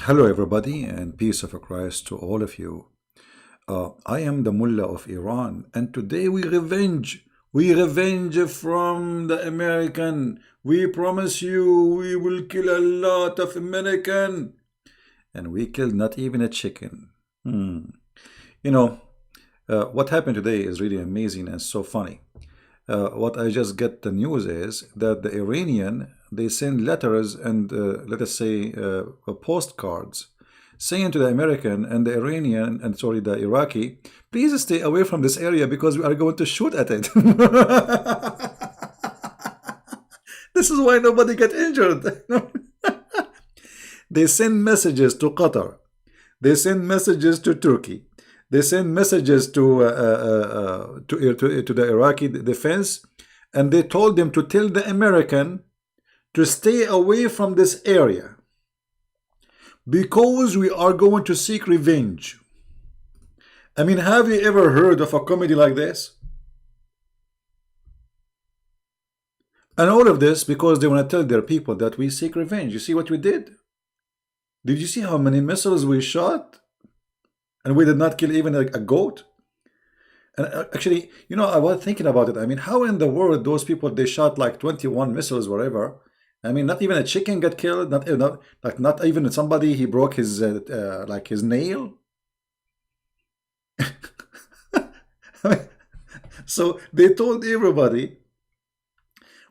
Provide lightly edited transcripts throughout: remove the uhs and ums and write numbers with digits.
Hello, everybody, and peace of Christ to all of you. I am the Mullah of Iran, and today we revenge. We revenge from the American. We promise you we will kill a lot of American. And we killed not even a chicken. Hmm. You know, what happened today is really amazing and so funny. What I just get the news is that the Iranian they send letters and let us say postcards saying to the American and the Iranian and sorry the Iraqi, please stay away from this area because we are going to shoot at it. This is why nobody get injured. They send messages to Qatar. They send messages to Turkey. They send messages to the Iraqi defense, and they told them to tell the American to stay away from this area because we are going to seek revenge. I mean, have you ever heard of a comedy like this? And all of this because they want to tell their people that we seek revenge. You see what we did? Did you see how many missiles we shot? And we did not kill even a goat? And actually, I was thinking about it. I mean, how in the world those people, they shot like 21 missiles, whatever. I mean, not even a chicken got killed. Not even somebody, he broke his, like his nail. So they told everybody,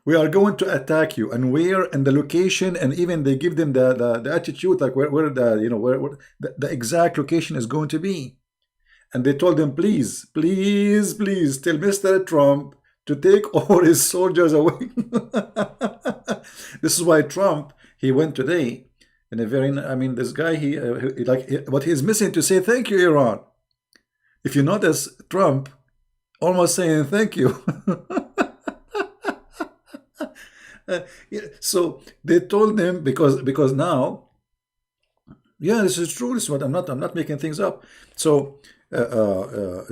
we are going to attack you, and where and the location, and even they give them the attitude, like where where the exact location is going to be. And they told them, please, please, please tell Mr. Trump to take all his soldiers away. This is why Trump, he went today in a very, I mean, this guy, what he's missing to say thank you, Iran. If you notice, Trump almost saying thank you. Yeah, so they told them because now, yeah, this is true. This is what I'm not making things up. So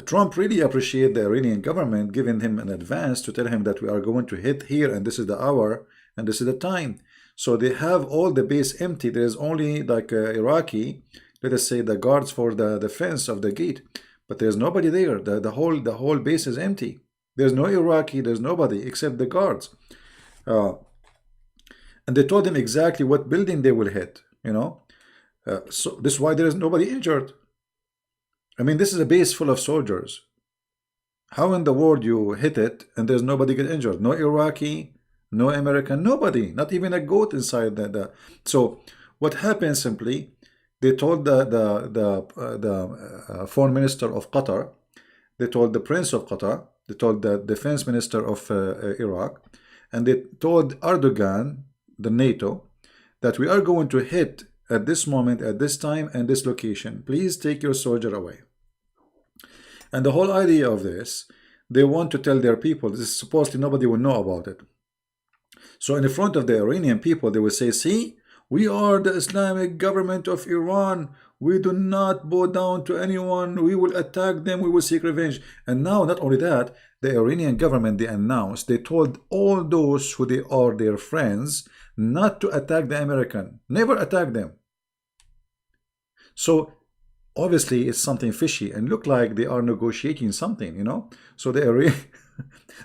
Trump really appreciate the Iranian government giving him an advance to tell him that we are going to hit here and this is the hour and this is the time. So they have all the base empty. There is only like Iraqi, let us say the guards for the defense of the gate, but there's nobody there. The whole base is empty. There's no Iraqi. There's nobody except the guards. And they told him exactly what building they will hit. So this is why there is nobody injured. I mean, this is a base full of soldiers. How in the world you hit it and there's nobody get injured? No Iraqi, no American, nobody, not even a goat inside the. So what happened simply, they told the foreign minister of Qatar, they told the prince of Qatar, they told the defense minister of Iraq, and they told Erdogan, the NATO, that we are going to hit at this moment, at this time, and this location. Please take your soldier away. And the whole idea of this, they want to tell their people, this is supposedly nobody will know about it. So in the front of the Iranian people, they will say, see, we are the Islamic government of Iran. We do not bow down to anyone. We will attack them. We will seek revenge. And now, not only that, the Iranian government, they announced, they told all those who they are their friends not to attack the American. Never attack them. So obviously it's something fishy and look like they are negotiating something. So they are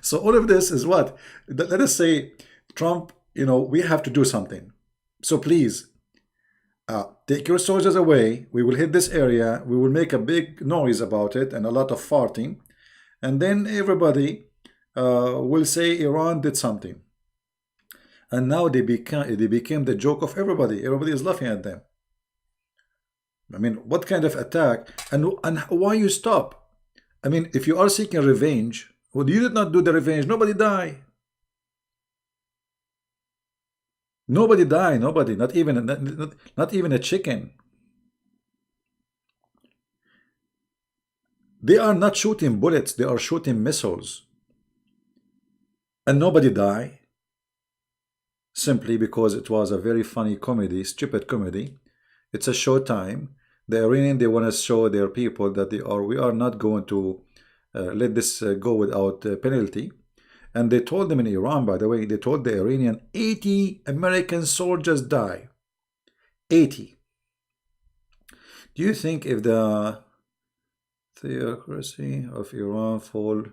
so all of this is what? Let us say Trump, we have to do something. So please, take your soldiers away. We will hit this area. We will make a big noise about it and a lot of farting. And then everybody will say Iran did something. And now they became the joke of everybody. Everybody is laughing at them. I mean, what kind of attack? And why you stop? I mean, if you are seeking revenge, well, you did not do the revenge. Nobody die. Nobody die. Nobody. Not even a chicken. They are not shooting bullets. They are shooting missiles. And nobody die. Simply because it was a very funny comedy, stupid comedy. It's a showtime. The Iranian, they want to show their people that we are not going to let this go without penalty. And they told them in Iran, by the way, they told the Iranian 80 American soldiers die. 80. Do you think if the theocracy of Iran fall,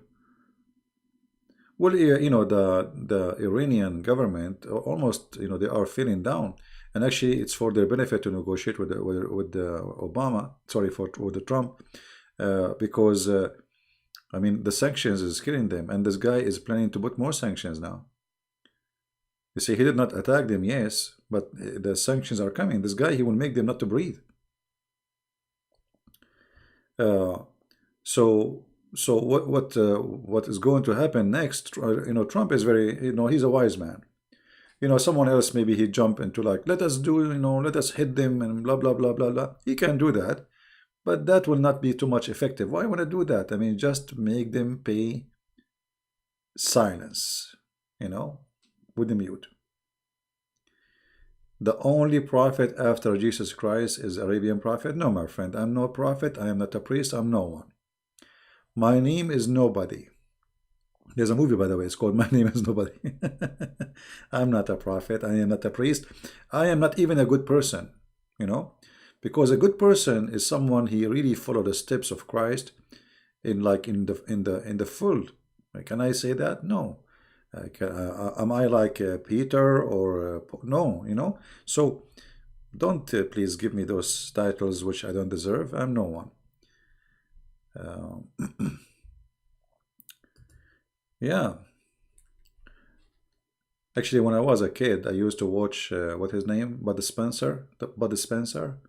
well, the Iranian government almost, they are feeling down, and actually, it's for their benefit to negotiate with the Obama, sorry, with the Trump, because I mean, the sanctions is killing them, and this guy is planning to put more sanctions now. You see, he did not attack them, yes, but the sanctions are coming. This guy, he will make them not to breathe. Uh, so what is going to happen next? Trump is very, he's a wise man. Someone else, maybe he jump into like, let us do, let us hit them and blah blah blah blah blah. He can do that, but that will not be too much effective. Why want to do that? I mean, just make them pay silence, with the mute. The only prophet after Jesus Christ is Arabian prophet. No, my friend, I'm no prophet. I am not a priest. I'm no one. My name is nobody. There's a movie, by the way, it's called My Name is Nobody. I'm not a prophet. I am not a priest. I am not even a good person, because a good person is someone he really followed the steps of Christ in the full. Can I say that? No. Am I like Peter or no? So don't please give me those titles which I don't deserve. I'm no one. Yeah. Actually, when I was a kid, I used to watch what his name, Bud Spencer, Bud Spencer,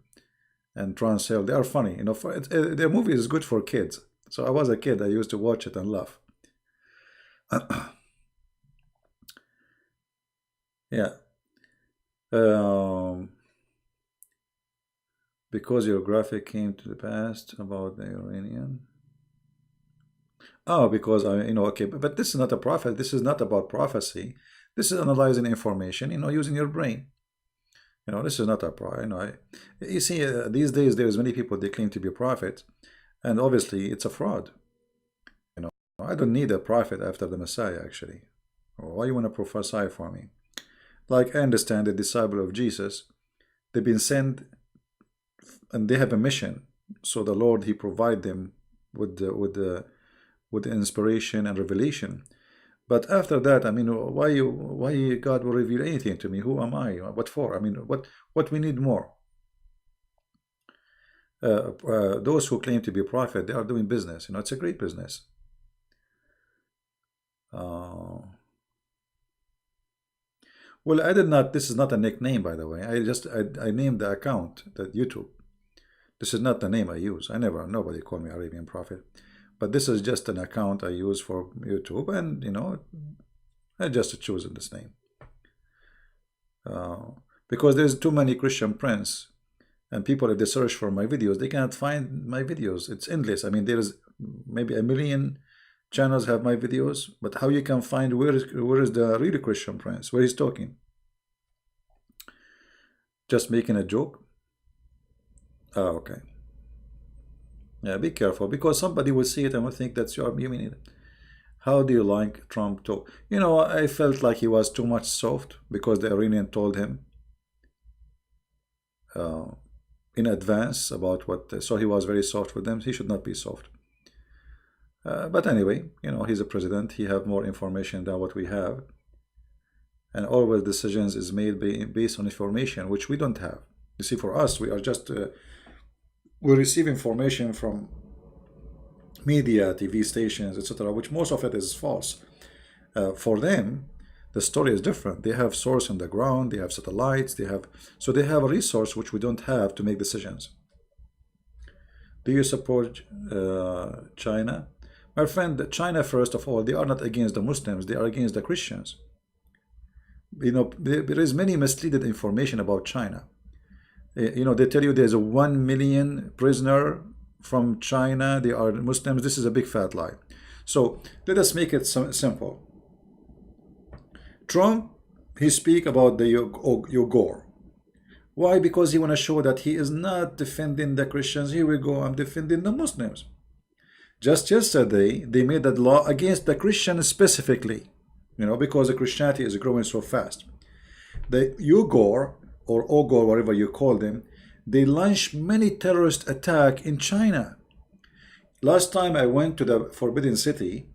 and Trans Hill. They are funny, their movie is good for kids. So I was a kid. I used to watch it and laugh. Yeah. Because your graphic came to the past about the Iranian. Oh, because okay, but this is not a prophet. This is not about prophecy. This is analyzing information, using your brain. This is not a prophet. You see, these days there's many people they claim to be prophets, and obviously it's a fraud. I don't need a prophet after the Messiah. Actually, why you want to prophesy for me? Like I understand the disciple of Jesus, they've been sent, and they have a mission. So the Lord he provide them with the inspiration and revelation. But after that, I mean, why God will reveal anything to me? Who am I? What for? I mean, what we need more? Those who claim to be a prophet, they are doing business. It's a great business. Well, I did not. This is not a nickname, by the way. I named the account that YouTube. This is not the name I use. Nobody called me Arabian Prophet. But this is just an account I use for YouTube, and I just chosen this name because there's too many Christian prince, and people if they search for my videos, they cannot find my videos. It's endless. I mean, there's maybe 1 million channels have my videos, but how you can find where is the really Christian prince, where he's talking? Just making a joke? Oh, okay. Yeah, be careful because somebody will see it and will think that's you mean it. How do you like Trump talk? I felt like he was too much soft because the Iranian told him in advance about what, so he was very soft with them. He should not be soft. But anyway, he's a president. He have more information than what we have. And always decisions is made based on information, which we don't have. You see, for us, we are just... we receive information from media, TV stations, etc., which most of it is false. For them, the story is different. They have source on the ground, they have satellites, they have a resource which we don't have to make decisions. Do you support China? My friend, China, first of all, they are not against the Muslims, they are against the Christians. There is many misleading information about China. They tell you there's a 1 million prisoner from China, they are Muslims. This is a big fat lie. So let us make it simple. Trump, he speak about the Uyghur. Why? Because he want to show that he is not defending the Christians. Here we go, I'm defending the Muslims. Just yesterday, they made that law against the Christians specifically, because the Christianity is growing so fast. The Uyghur or Oghur, whatever you call them, They launched many terrorist attacks in China. Last time I went to the Forbidden City,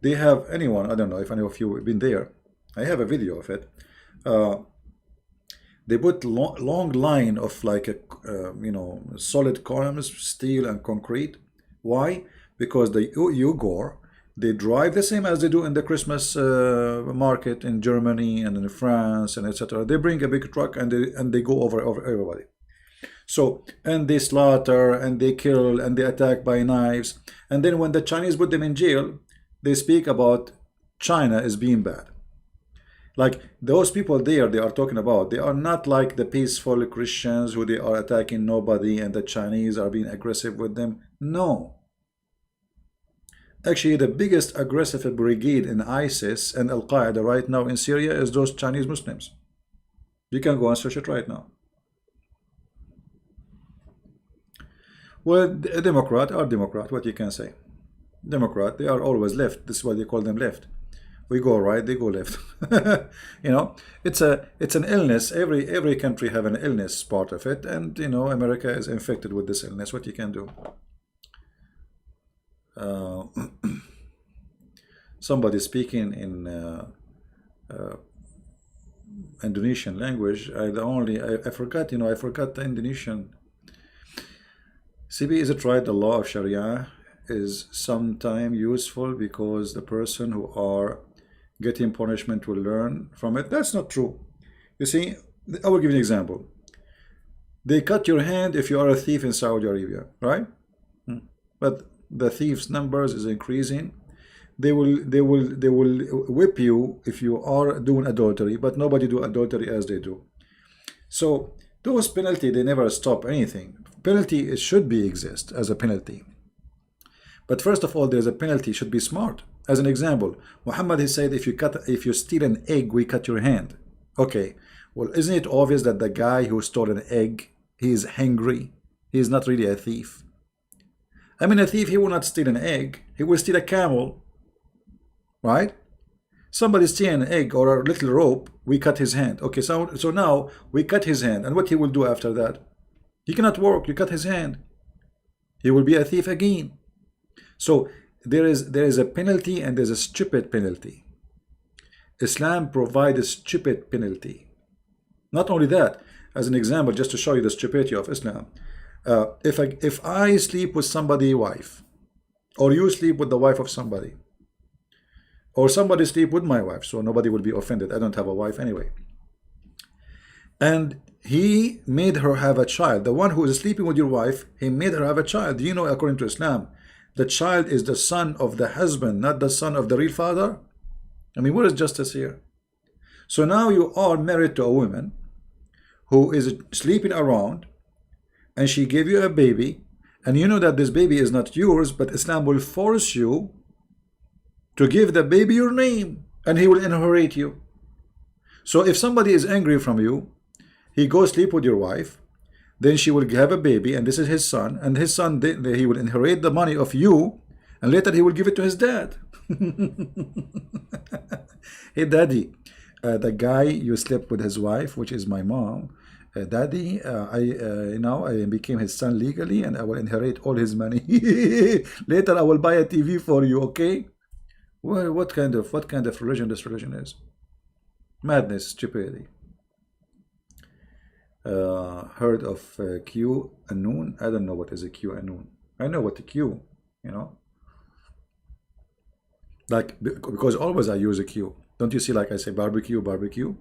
they have anyone, I don't know if any of you have been there. I have a video of it. Uh, they put long line of like a solid columns, steel and concrete. Why? Because the Uyghur, they drive the same as they do in the Christmas market in Germany and in France and etc. They bring a big truck and they go over everybody. So, and they slaughter and they kill and they attack by knives. And then when the Chinese put them in jail, they speak about China as being bad. Like those people there they are talking about, they are not like the peaceful Christians who they are attacking nobody and the Chinese are being aggressive with them. No. Actually, the biggest aggressive brigade in ISIS and Al-Qaeda right now in Syria is those Chinese Muslims. You can go and search it right now. Well, a Democrat or Democrat, what you can say. Democrat, they are always left. This is why they call them left. We go right, they go left. It's an illness. Every country have an illness part of it, and America is infected with this illness. What you can do? Somebody speaking in Indonesian language. I forgot. I forgot the Indonesian. CB, is it right the law of Sharia is sometimes useful because the person who are getting punishment will learn from it? That's not true. You see, I will give you an example. They cut your hand if you are a thief in Saudi Arabia, right? But the thieves' numbers is increasing. They will whip you if you are doing adultery, but nobody do adultery as they do. So those penalty, they never stop anything. Penalty, it should be exist as a penalty. But first of all, there's a penalty, should be smart. As an example, Muhammad has said, if you steal an egg, we cut your hand. Okay, well, isn't it obvious that the guy who stole an egg, he is hungry? He is not really a thief. I mean, a thief, he will not steal an egg. He will steal a camel, right? Somebody steal an egg or a little rope, we cut his hand. Okay, so now we cut his hand, and what he will do after that? He cannot work. You cut his hand. He will be a thief again. So there is a penalty and there's a stupid penalty. Islam provides a stupid penalty. Not only that, as an example, just to show you the stupidity of Islam, if I sleep with somebody's wife, or you sleep with the wife of somebody, or somebody sleep with my wife, so nobody will be offended. I don't have a wife anyway. And he made her have a child. The one who is sleeping with your wife, he made her have a child. Do you know, according to Islam, the child is the son of the husband, not the son of the real father? I mean, what is justice here? So now you are married to a woman who is sleeping around, and she gave you a baby, and you know that this baby is not yours, but Islam will force you to give the baby your name, and he will inherit you. So if somebody is angry from you, he goes sleep with your wife, then she will have a baby, and this is his son, and his son, he will inherit the money of you, and later he will give it to his dad. Hey daddy, the guy you slept with his wife, which is my mom, daddy, I became his son legally, and I will inherit all his money. Later I will buy a TV for you, okay? Well, what kind of religion this religion is? Madness, stupidity. Heard of Q Anun? I don't know what is a Q Anun. I know what the Q, like, because always I use a Q. Don't you see, like I say barbecue, barbecue?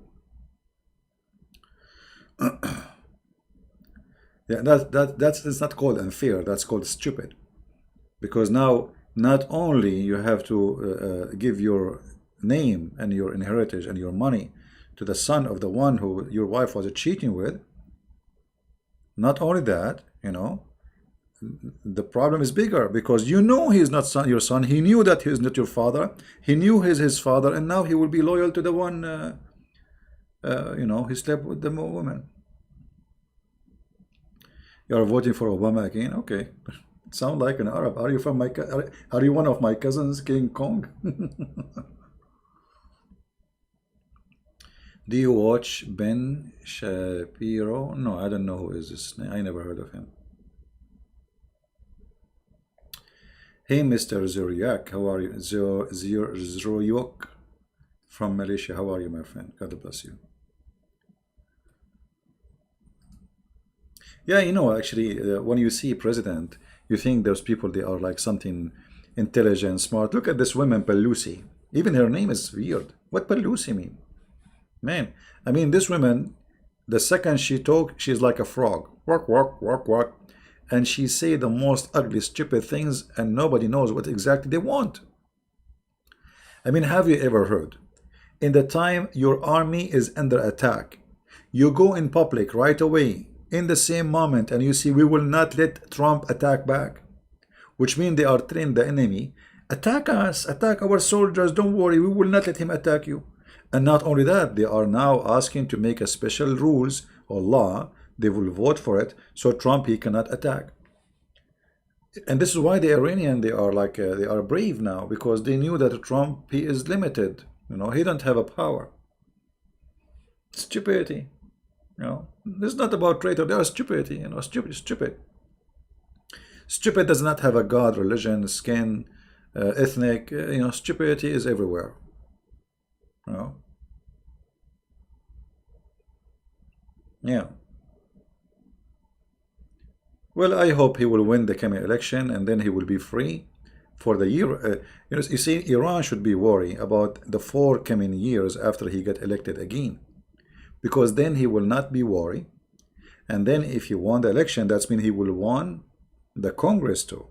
Yeah, that's not called unfair, that's called stupid. Because now not only you have to give your name and your inheritance and your money to the son of the one who your wife was cheating with. Not only that, the problem is bigger, because he is not your son. He knew that he is not your father. He knew he is his father, and now he will be loyal to the one, he slept with the woman. You are voting for Obama again? Okay. Sound like an Arab. Are you from are you one of my cousins, King Kong? Do you watch Ben Shapiro? No, I don't know who is this. I never heard of him. Hey, Mr. Zuriak, how are you? Zuriak from Malaysia. How are you, my friend? God bless you. Yeah, you know, actually, when you see president, you think those people, they are like something intelligent, smart. Look at this woman, Pelosi. Even her name is weird. What Pelosi mean? Man, I mean, this woman, the second she talk, she's like a frog. Walk, walk, walk, walk. And she say the most ugly, stupid things, and nobody knows what exactly they want. I mean, have you ever heard? In the time your army is under attack, you go in public right away, in the same moment, and you see, we will not let Trump attack back. Which means they are telling the enemy, attack us, attack our soldiers, don't worry, we will not let him attack you. And not only that, they are now asking to make a special rules or law, they will vote for it, so Trump, he cannot attack. And this is why the Iranian, they are like, they are brave now, because they knew that Trump, he is limited. You know, he don't have a power. Stupidity. You know, this is not about traitor, they are stupidity, you know, stupid. Stupid does not have a god, religion, skin, ethnic, you know, stupidity is everywhere. You know? Yeah. Well, I hope he will win the coming election and then he will be free for the year. You know, you see, Iran should be worried about the 4 coming years after he get elected again, because then he will not be worried. And then if he won the election, that's mean he will won the Congress too.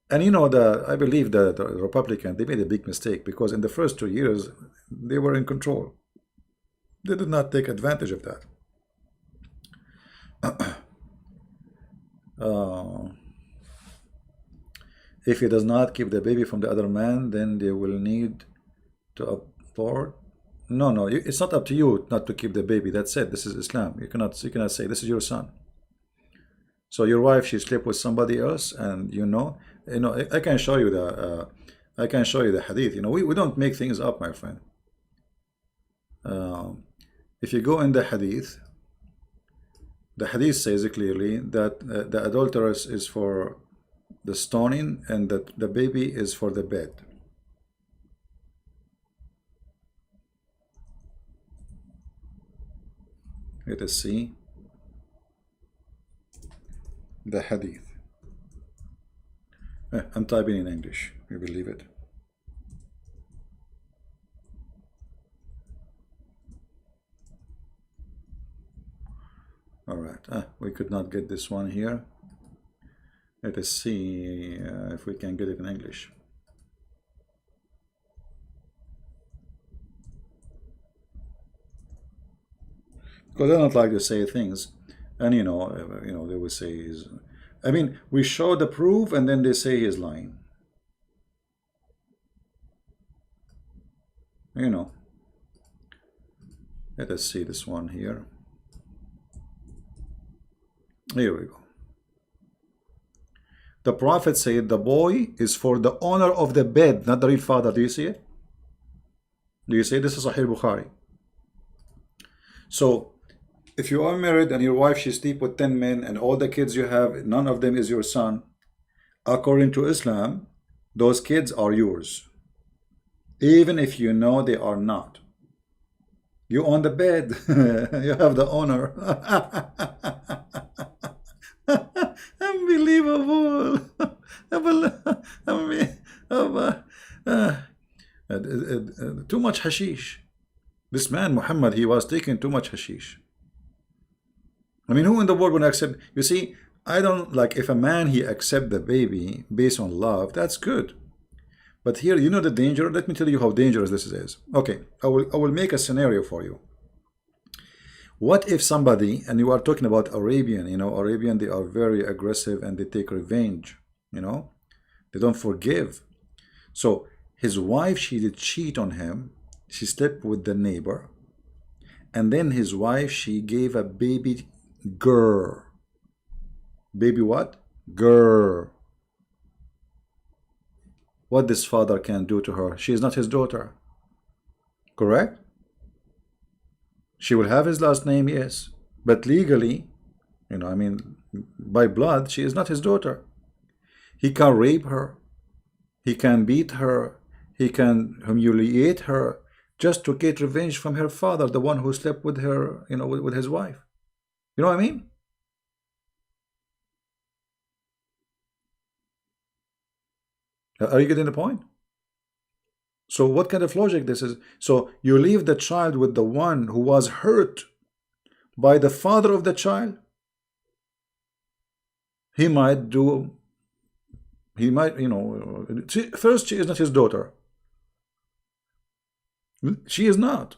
And you know, I believe that the Republican, they made a big mistake, because in the first 2 years they were in control. They did not take advantage of that. Uh, if he does not keep the baby from the other man, then they will need to abort. No, no, it's not up to you not to keep the baby. That's it. This is Islam. You cannot say this is your son. So your wife, she slept with somebody else, and I can show you the hadith. You know, we don't make things up, my friend. If you go in the hadith says clearly that the adulteress is for the stoning, and that the baby is for the bed. Let us see the hadith. I'm typing in English, you believe it. All right, we could not get this one here. Let us see if we can get it in English. Because I don't like to say things, and they will say is, I mean, we show the proof, and then they say he's lying. You know. Let us see this one here. Here we go. The Prophet said the boy is for the owner of the bed, not the real father. Do you see it? Do you see it? This is Sahih Bukhari. So, if you are married and your wife, she sleep with 10 men, and all the kids you have, none of them is your son, according to Islam, those kids are yours. Even if you know they are not. You own the bed. You have the owner. Unbelievable. Too much hashish. This man, Muhammad, he was taking too much hashish. I mean, who in the world would accept? You see, I don't like, if a man, he accept the baby based on love, that's good. But here, you know the danger. Let me tell you how dangerous this is. Okay, I will make a scenario for you. What if somebody, and you are talking about Arabian, Arabian, they are very aggressive and they take revenge, they don't forgive. So his wife, she did cheat on him. She slept with the neighbor, and then his wife, she gave a baby girl. Baby what? Girl. What this father can do to her? She is not his daughter. Correct? She will have his last name, yes, but legally, I mean, by blood, she is not his daughter. He can rape her, he can beat her, he can humiliate her just to get revenge from her father, the one who slept with her, with his wife. You know what I mean? Are you getting the point? So what kind of logic this is? So you leave the child with the one who was hurt by the father of the child. He might, first, she is not his daughter. She is not.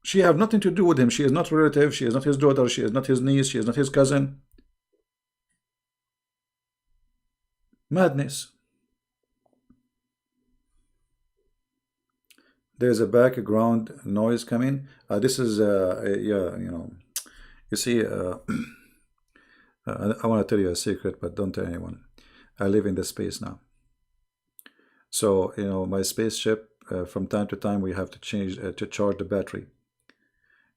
She have nothing to do with him. She is not relative. She is not his daughter. She is not his niece. She is not his cousin. Madness. There's a background noise coming. This is, yeah, you see, I want to tell you a secret, but don't tell anyone. I live in the space now. So, my spaceship, from time to time, we have to change, to charge the battery.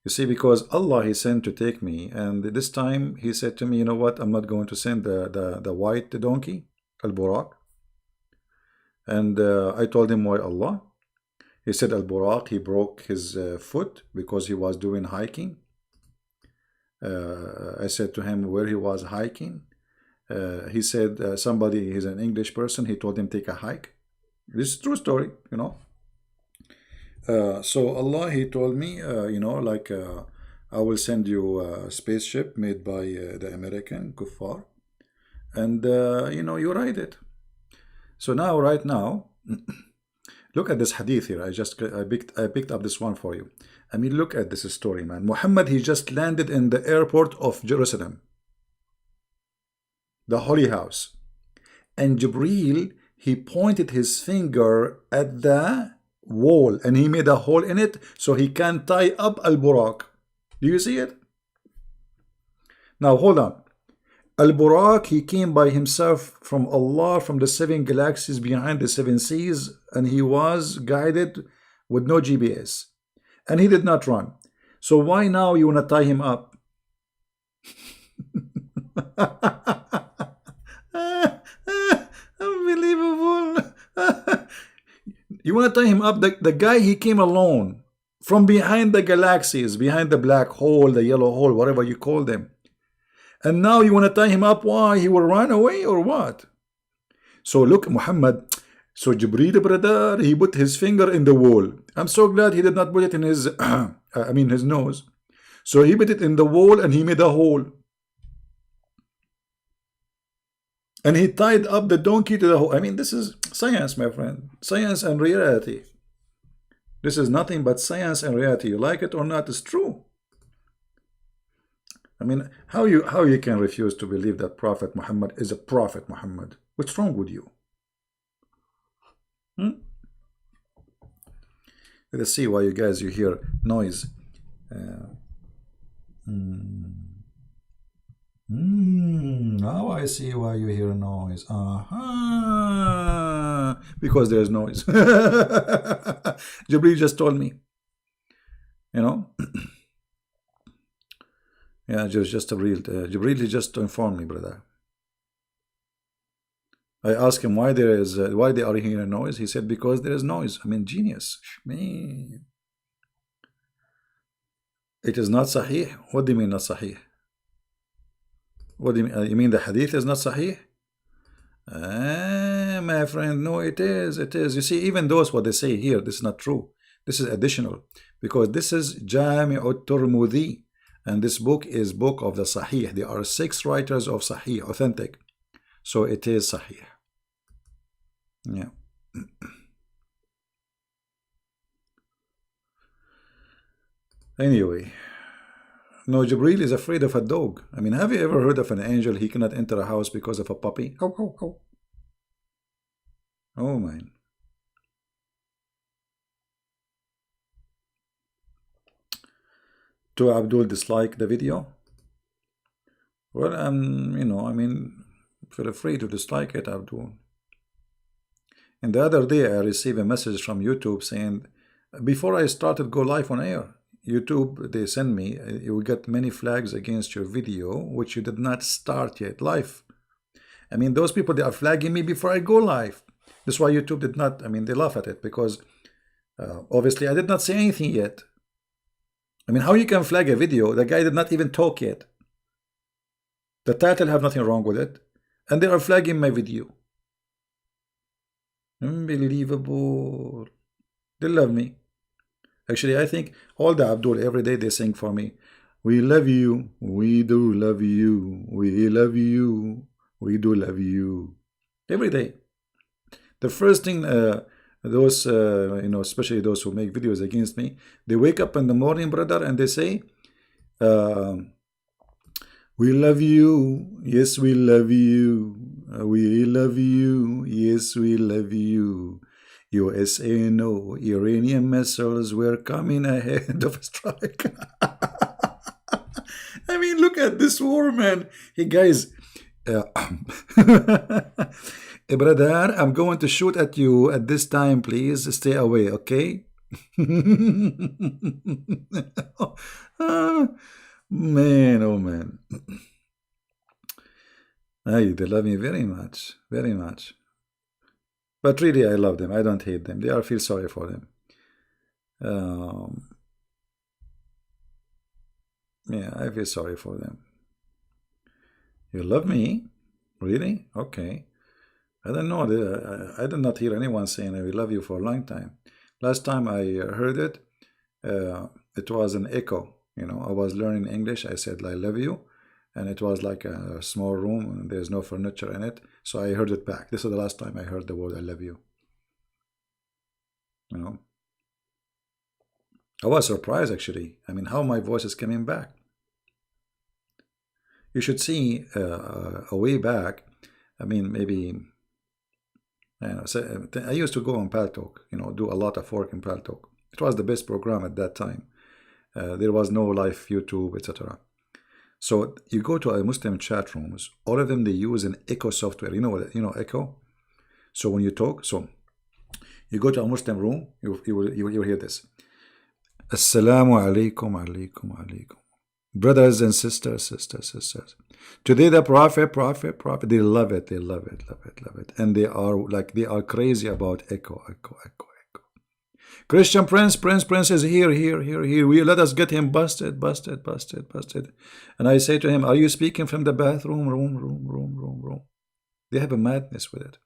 You see, because Allah, He sent to take me, and this time He said to me, you know what, I'm not going to send the white donkey, Al-Buraq. And I told him, why Allah? He said Al-Buraq, he broke his foot because he was doing hiking. I said to him where he was hiking. He said somebody, he's an English person, he told him take a hike. This is a true story, So Allah, He told me, I will send you a spaceship made by the American kuffar, and you ride it. So now, right now, look at this hadith here. I picked up this one for you. I mean, look at this story, man. Muhammad, he just landed in the airport of Jerusalem, the holy house, and Jibreel, he pointed his finger at the wall and he made a hole in it so he can tie up Al-Buraq. Do you see it? Now hold on. Al-Buraq, he came by himself from Allah, from the 7 galaxies behind the 7 seas, and he was guided with no GPS, and he did not run. So why now you want to tie him up? Unbelievable. You want to tie him up? The guy, he came alone from behind the galaxies, behind the black hole, the yellow hole, whatever you call them. And now you want to tie him up? Why? He will run away or what? So look, Muhammad. So Jibreel, brother, he put his finger in the wall. I'm so glad he did not put it in his, his nose. So he put it in the wall and he made a hole. And he tied up the donkey to the hole. I mean, this is science, my friend. Science and reality. This is nothing but science and reality. You like it or not, it's true. I mean, how you can refuse to believe that Prophet Muhammad is a Prophet Muhammad? What's wrong with you? Let's see why you hear noise. Now I see why you hear noise. Because there's noise. Jibreel just told me. Yeah, just Jibreel, he just informed me, brother. I asked him why they are hearing noise. He said because there is noise. I mean, genius, man. It is not sahih. What do you mean not sahih? What do you mean? You mean the hadith is not sahih? My friend, no, it is. It is. You see, even those what they say here, this is not true. This is additional because this is Jami'ut Tirmidhi. And this book is book of the Sahih. There are 6 writers of Sahih, authentic. So it is Sahih. Yeah. Anyway. No, Jibreel is afraid of a dog. I mean, have you ever heard of an angel? He cannot enter a house because of a puppy? Oh, man. Do Abdul dislike the video? Well, feel free to dislike it, Abdul. And the other day, I received a message from YouTube saying, before I started go live on air, YouTube, they send me, you will get many flags against your video, which you did not start yet live. I mean, those people, they are flagging me before I go live. That's why YouTube did not, I mean, they laugh at it because obviously I did not say anything yet. I mean, how you can flag a video? The guy did not even talk yet. The title have nothing wrong with it, and they are flagging my video. Unbelievable. They love me. Actually, I think all the Abdul every day they sing for me. We love you. We do love you. We love you. We do love you. Every day. The first thing those you know, especially those who make videos against me, they wake up in the morning, brother, and they say, we love you. Yes, we love you. We love you. Yes, we love you. USA, no, Iranian missiles were coming ahead of a strike. I mean, look at this war, man. Hey, guys. Brother, I'm going to shoot at you at this time. Please stay away, okay? Man, oh man. Hey, they love me very much, very much. But really, I love them. I don't hate them. I feel sorry for them. Yeah, I feel sorry for them. You love me? Really? Okay. I don't know. I did not hear anyone saying I will love you for a long time. Last time I heard it, it was an echo. You know, I was learning English. I said, I love you. And it was like a small room and there's no furniture in it. So I heard it back. This is the last time I heard the word I love you. You know, I was surprised actually. I mean, how my voice is coming back. You should see a way back. I mean, maybe I used to go on Paltalk, you know, do a lot of work in Paltalk. It was the best program at that time. There was no live YouTube, etc. So you go to a Muslim chat rooms, all of them, they use an echo software. You know what, you know, echo? So when you talk, so you go to a Muslim room, you will hear this. Assalamu alaikum, alaikum, alaikum. Brothers and sisters. Today the prophet, they love it, love it. And they are crazy about echo. Christian Prince is here. We let us get him busted. And I say to him, are you speaking from the bathroom? Room. They have a madness with it.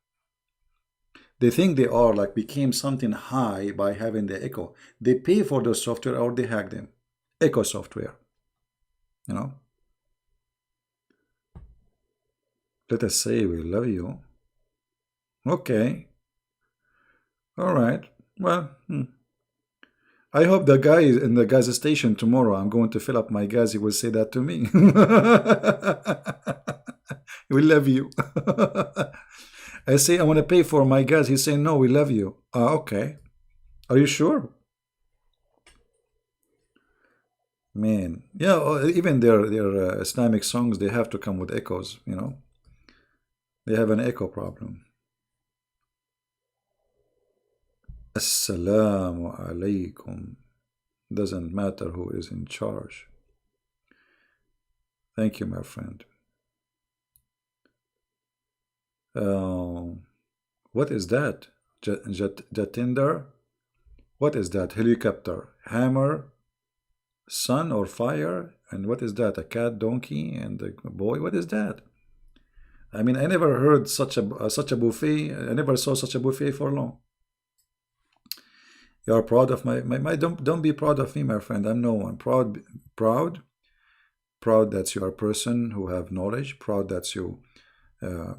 They think they are like became something high by having the echo. They pay for the software or they hack them. Echo software. You know. Let us say we love you. Okay. All right. Well, I hope the guy in the gas station tomorrow, I'm going to fill up my gas, he will say that to me. We love you. I say, I want to pay for my gas. He's saying, no, we love you. Okay. Are you sure? Man. Yeah, even their Islamic songs, they have to come with echoes, you know. They have an echo problem. Assalamu alaikum. Doesn't matter who is in charge. Thank you, my friend. What is that? Jatinder? What is that? Helicopter? Hammer? Sun or fire? And what is that? A cat, donkey, and a boy? What is that? I mean, I never heard such a buffet. I never saw such a buffet for long. You are proud of my don't be proud of me, my friend. I'm no one. Proud that you are a person who have knowledge. Proud that you,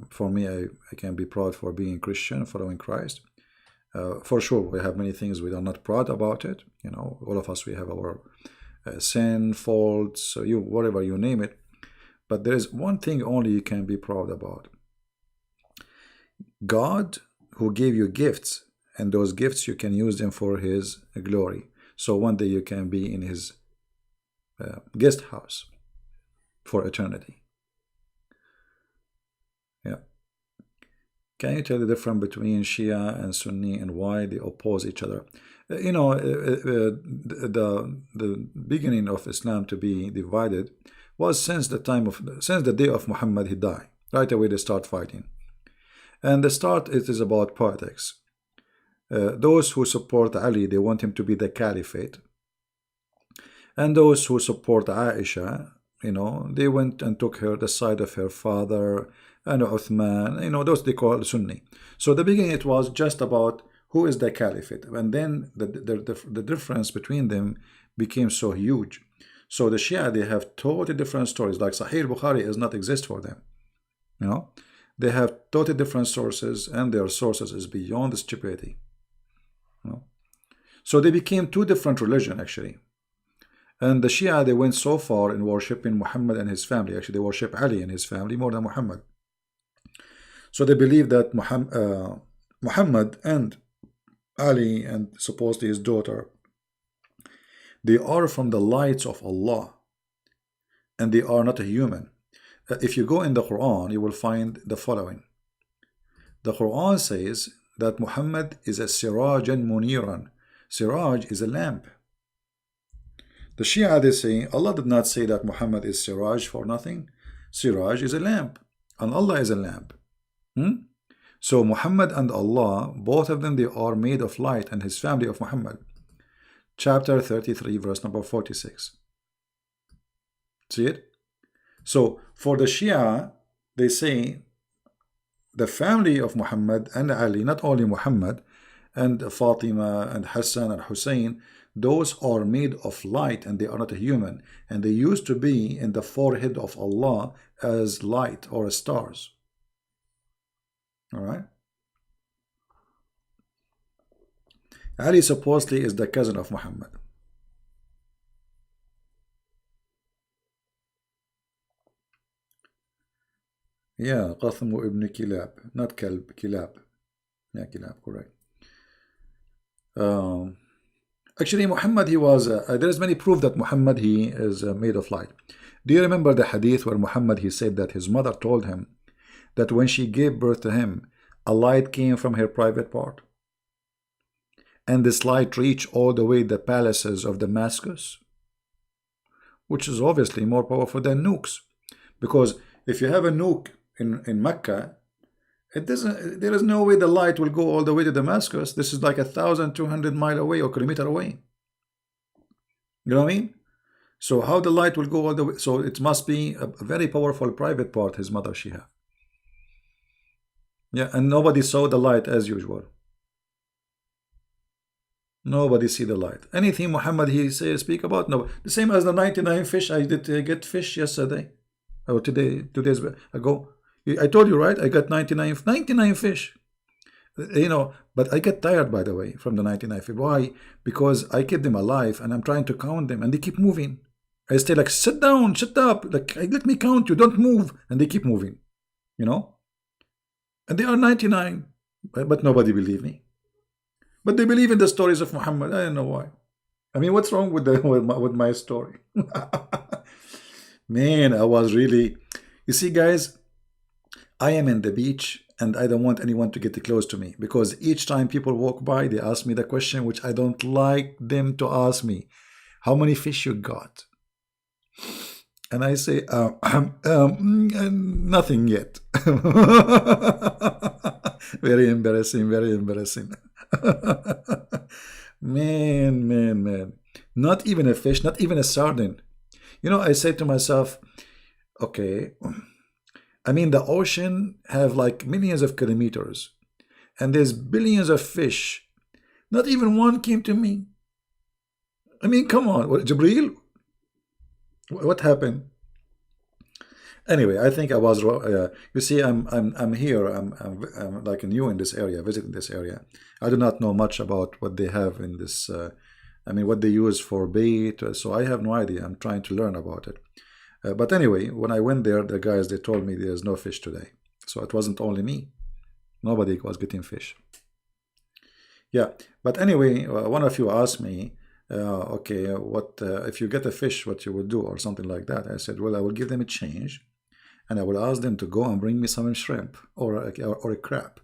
for me, I can be proud for being Christian, following Christ. For sure, we have many things we are not proud about it. You know, all of us, we have our sin, faults, whatever you name it. But there is one thing only you can be proud about. God, who gave you gifts, and those gifts you can use them for His glory. So one day you can be in His guest house for eternity. Yeah. Can you tell the difference between Shia and Sunni and why they oppose each other? The beginning of Islam to be divided was since the day of Muhammad he died. Right away they start fighting, and the start it is about politics. Those who support Ali, they want him to be the caliphate, and those who support Aisha, they went and took her the side of her father and Uthman, those they call Sunni. So the beginning it was just about who is the caliphate, and then the difference between them became so huge. So the Shia, they have totally different stories. Like Sahih Bukhari does not exist for them. They have totally different sources, and their sources is beyond the stupidity. So they became two different religions actually. And the Shia, they went so far in worshipping Muhammad and his family. Actually, they worship Ali and his family more than Muhammad. So they believe that Muhammad and Ali and supposedly his daughter, they are from the lights of Allah, and they are not a human. If you go in the Quran, you will find the following. The Quran says that Muhammad is a sirajan muniran. Siraj is a lamp. The Shia, they say Allah did not say that Muhammad is Siraj for nothing. Siraj is a lamp, and Allah is a lamp. So Muhammad and Allah, both of them, they are made of light, and his family of Muhammad. Chapter 33, verse number 46. See it? So for the Shia, they say the family of Muhammad and Ali, not only Muhammad, and Fatima and Hassan and Hussein, those are made of light, and they are not a human, and they used to be in the forehead of Allah as light or as stars. All right. Ali supposedly is the cousin of Muhammad. Yeah, Qasim ibn Kilab, not Kalb, Kilab. Yeah, Kilab, correct. Actually, Muhammad, he was, there is many proof that Muhammad, he is made of light. Do you remember the hadith where Muhammad, he said that his mother told him that when she gave birth to him, a light came from her private part? And this light reached all the way the palaces of Damascus, which is obviously more powerful than nukes. Because if you have a nuke in Mecca, there is no way the light will go all the way to Damascus. This is like 1,200 miles away or kilometer away. You know what I mean? So how the light will go all the way? So it must be a very powerful private part his mother she had. Yeah, and nobody saw the light as usual. Nobody see the light. Anything Muhammad he speak about, no. The same as the 99 fish. I did get fish yesterday or today, 2 days ago. I told you, right? I got 99 fish. But I get tired, by the way, from the 99 fish. Why? Because I keep them alive and I'm trying to count them and they keep moving. I stay like, sit down, shut up. Like, let me count you, don't move. And they keep moving, And they are 99, but nobody believe me. But they believe in the stories of Muhammad. I don't know why. I mean, what's wrong with my story? Man, I was really... You see, guys, I am in the beach and I don't want anyone to get close to me because each time people walk by, they ask me the question which I don't like them to ask me. How many fish you got? And I say, nothing yet. Very embarrassing, very embarrassing. Man. Not even a fish, not even a sardine. I say to myself, okay, I mean, the ocean have like millions of kilometers and there's billions of fish. Not even one came to me. I mean, come on, what, Jibreel? What happened? Anyway, I think I was wrong. You see, I'm here. I'm like new in this area, visiting this area. I do not know much about what they have in this. What they use for bait. So I have no idea. I'm trying to learn about it. But anyway, when I went there, the guys, they told me there's no fish today. So it wasn't only me. Nobody was getting fish. Yeah, but anyway, one of you asked me, okay, what if you get a fish, what you would do, or something like that. I said, well, I will give them a change, and I will ask them to go and bring me some shrimp or a crab,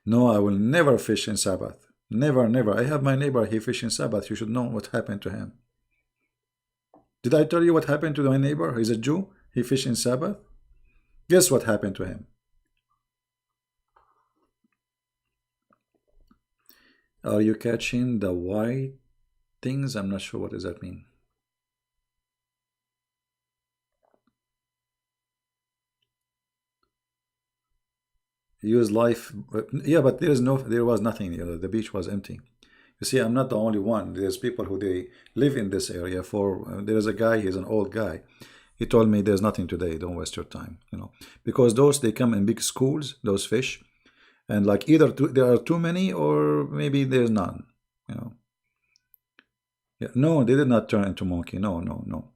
No, I will never fish in Sabbath. Never, never. I have my neighbor, he fish in Sabbath. You should know what happened to him. Did I tell you what happened to my neighbor? He's a Jew. He fish in Sabbath. Guess what happened to him? Are you catching the white things? I'm not sure what does that mean. Use life, yeah, but there was nothing. The beach was empty. You see, I'm not the only one. There's people who they live in this area. There's a guy. He's an old guy. He told me there's nothing today. Don't waste your time. Because those they come in big schools. Those fish, and like either there are too many or maybe there's none. Yeah, no, they did not turn into monkey. No, no, no.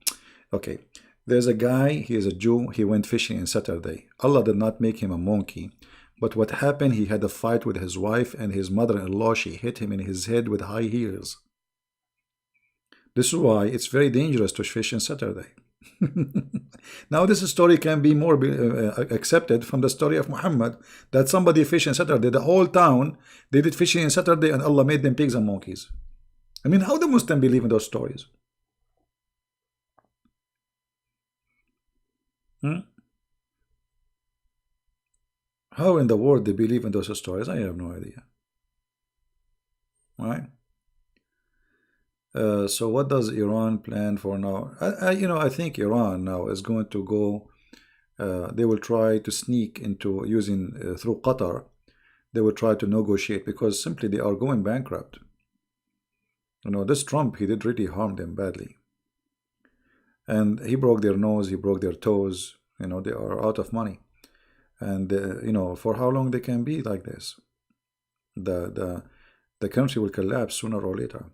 Okay, there's a guy. He is a Jew. He went fishing on Saturday. Allah did not make him a monkey. But what happened, he had a fight with his wife and his mother-in-law. She hit him in his head with high heels. This is why it's very dangerous to fish on Saturday. Now this story can be more accepted from the story of Muhammad, that somebody fished on Saturday. The whole town, they did fishing on Saturday and Allah made them pigs and monkeys. I mean, how the Muslim believe in those stories? How in the world they believe in those stories? I have no idea. Right? So what does Iran plan for now? I think Iran now is going to go. They will try to sneak into using through Qatar. They will try to negotiate because simply they are going bankrupt. This Trump, he did really harm them badly, and he broke their nose, he broke their toes. They are out of money. And for how long they can be like this? The country will collapse sooner or later.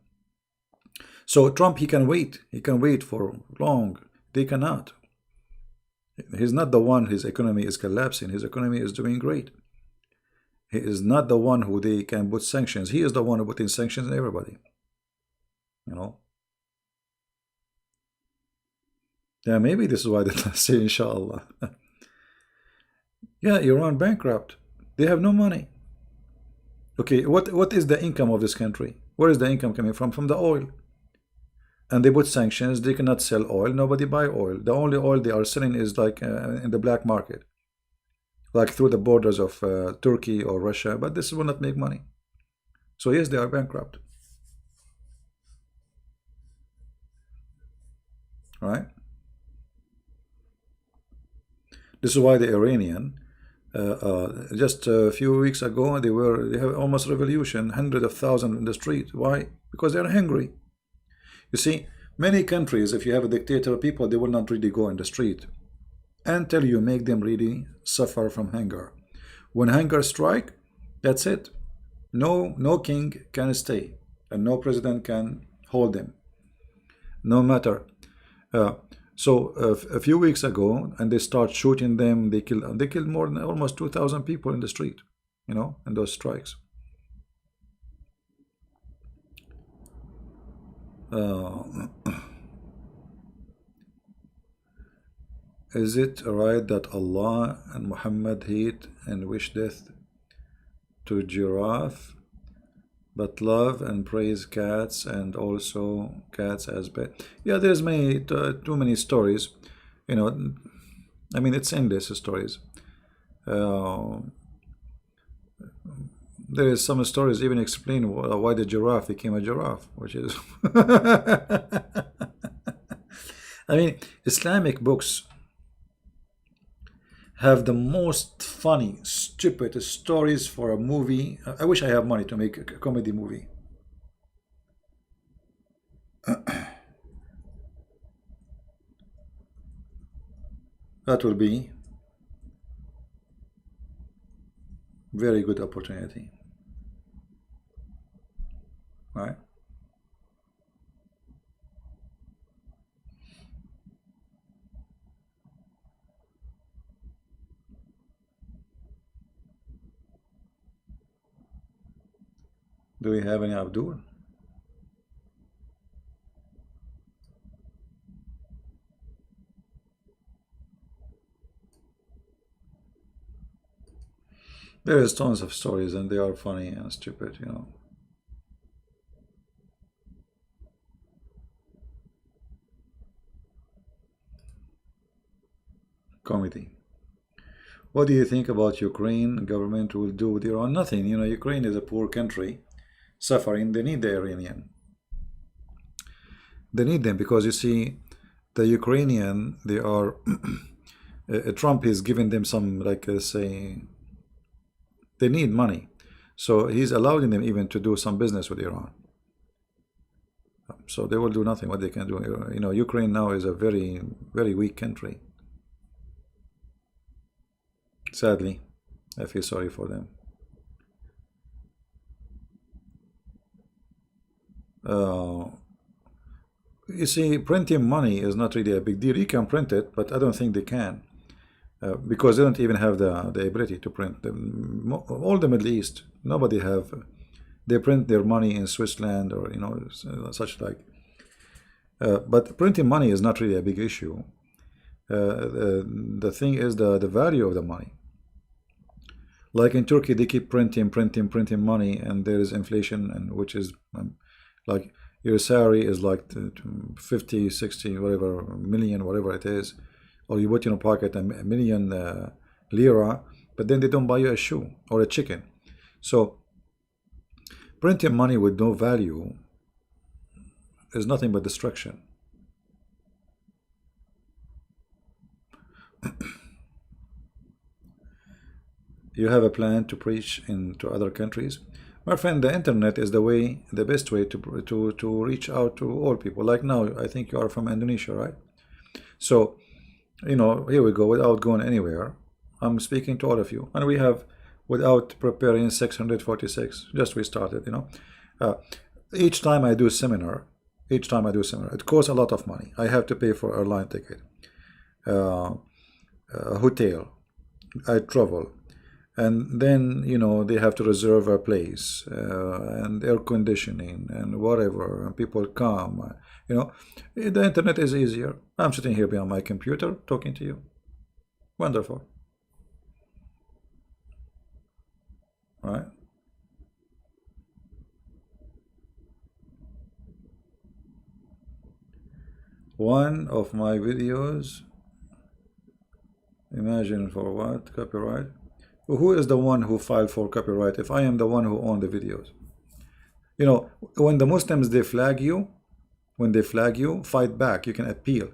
So Trump, he can wait for long. They cannot. He's not the one. His economy is collapsing. His economy is doing great. He is not the one who they can put sanctions. He is the one who put in sanctions on everybody. Yeah, maybe this is why they say inshallah. Yeah, Iran bankrupt. They have no money. Okay, what is the income of this country? Where is the income coming from? From the oil. And they put sanctions. They cannot sell oil. Nobody buy oil. The only oil they are selling is like in the black market, like through the borders of Turkey or Russia. But this will not make money. So yes, they are bankrupt. Right? This is why the Iranian, just a few weeks ago, they have almost revolution, hundreds of thousands in the street. Why? Because they are hungry. You see, many countries, if you have a dictator, people, they will not really go in the street until you make them really suffer from hunger. When hunger strike, that's it. No king can stay, and no president can hold them, no matter. So a few weeks ago, and they start shooting them. They killed more than almost 2,000 people in the street, in those strikes. Is it right that Allah and Muhammad hate and wish death to giraffe, but love and praise cats, and also cats as pet? Yeah, there's too many stories. I mean, it's endless stories. There is some stories even explain why the giraffe became a giraffe, which is I mean, Islamic books have the most funny, stupid stories for a movie. I wish I have money to make a comedy movie. That will be very good opportunity, right? Do we have any Abdul? There is tons of stories, and they are funny and stupid, you know. Comedy. What do you think about Ukraine government will do with Iran? Nothing. You know, Ukraine is a poor country, suffering. They need the Iranian. They need them because you see, the Ukrainian, they are. Trump is giving them some, like, say, they need money, so he's allowing them even to do some business with Iran. So they will do nothing. What they can do, you know, Ukraine now is a very, very weak country. Sadly, I feel sorry for them. Uh, you see, printing money is not really a big deal. You can print it, but I don't think they can. Because they don't even have the ability to print them. All the Middle East, nobody have. They print their money in Switzerland or, you know, such like. But printing money is not really a big issue. The thing is the value of the money. Like in Turkey, they keep printing money, and there is inflation, and which is like your salary is like 50, 60, whatever million, whatever it is, or you put in your pocket a million lira, but then they don't buy you a shoe or a chicken. So printing money with no value is nothing but destruction. You have a plan to preach into other countries? My friend, the internet is the best way to reach out to all people. Like now, I think you are from Indonesia, right? So, you know, here we go, without going anywhere. I'm speaking to all of you, and we have, without preparing, 646. Just we started, you know. Each time I do seminar, it costs a lot of money. I have to pay for airline ticket, hotel, I travel, and then, you know, they have to reserve a place, and air conditioning and whatever, and people come, you know. The internet is easier. I'm sitting here behind my computer talking to you. Wonderful. Right? One of my videos, imagine for what? Copyright? Who is the one who filed for copyright if I am the one who owned the videos? You know, when the Muslims, they flag you, when they flag you, fight back. You can appeal.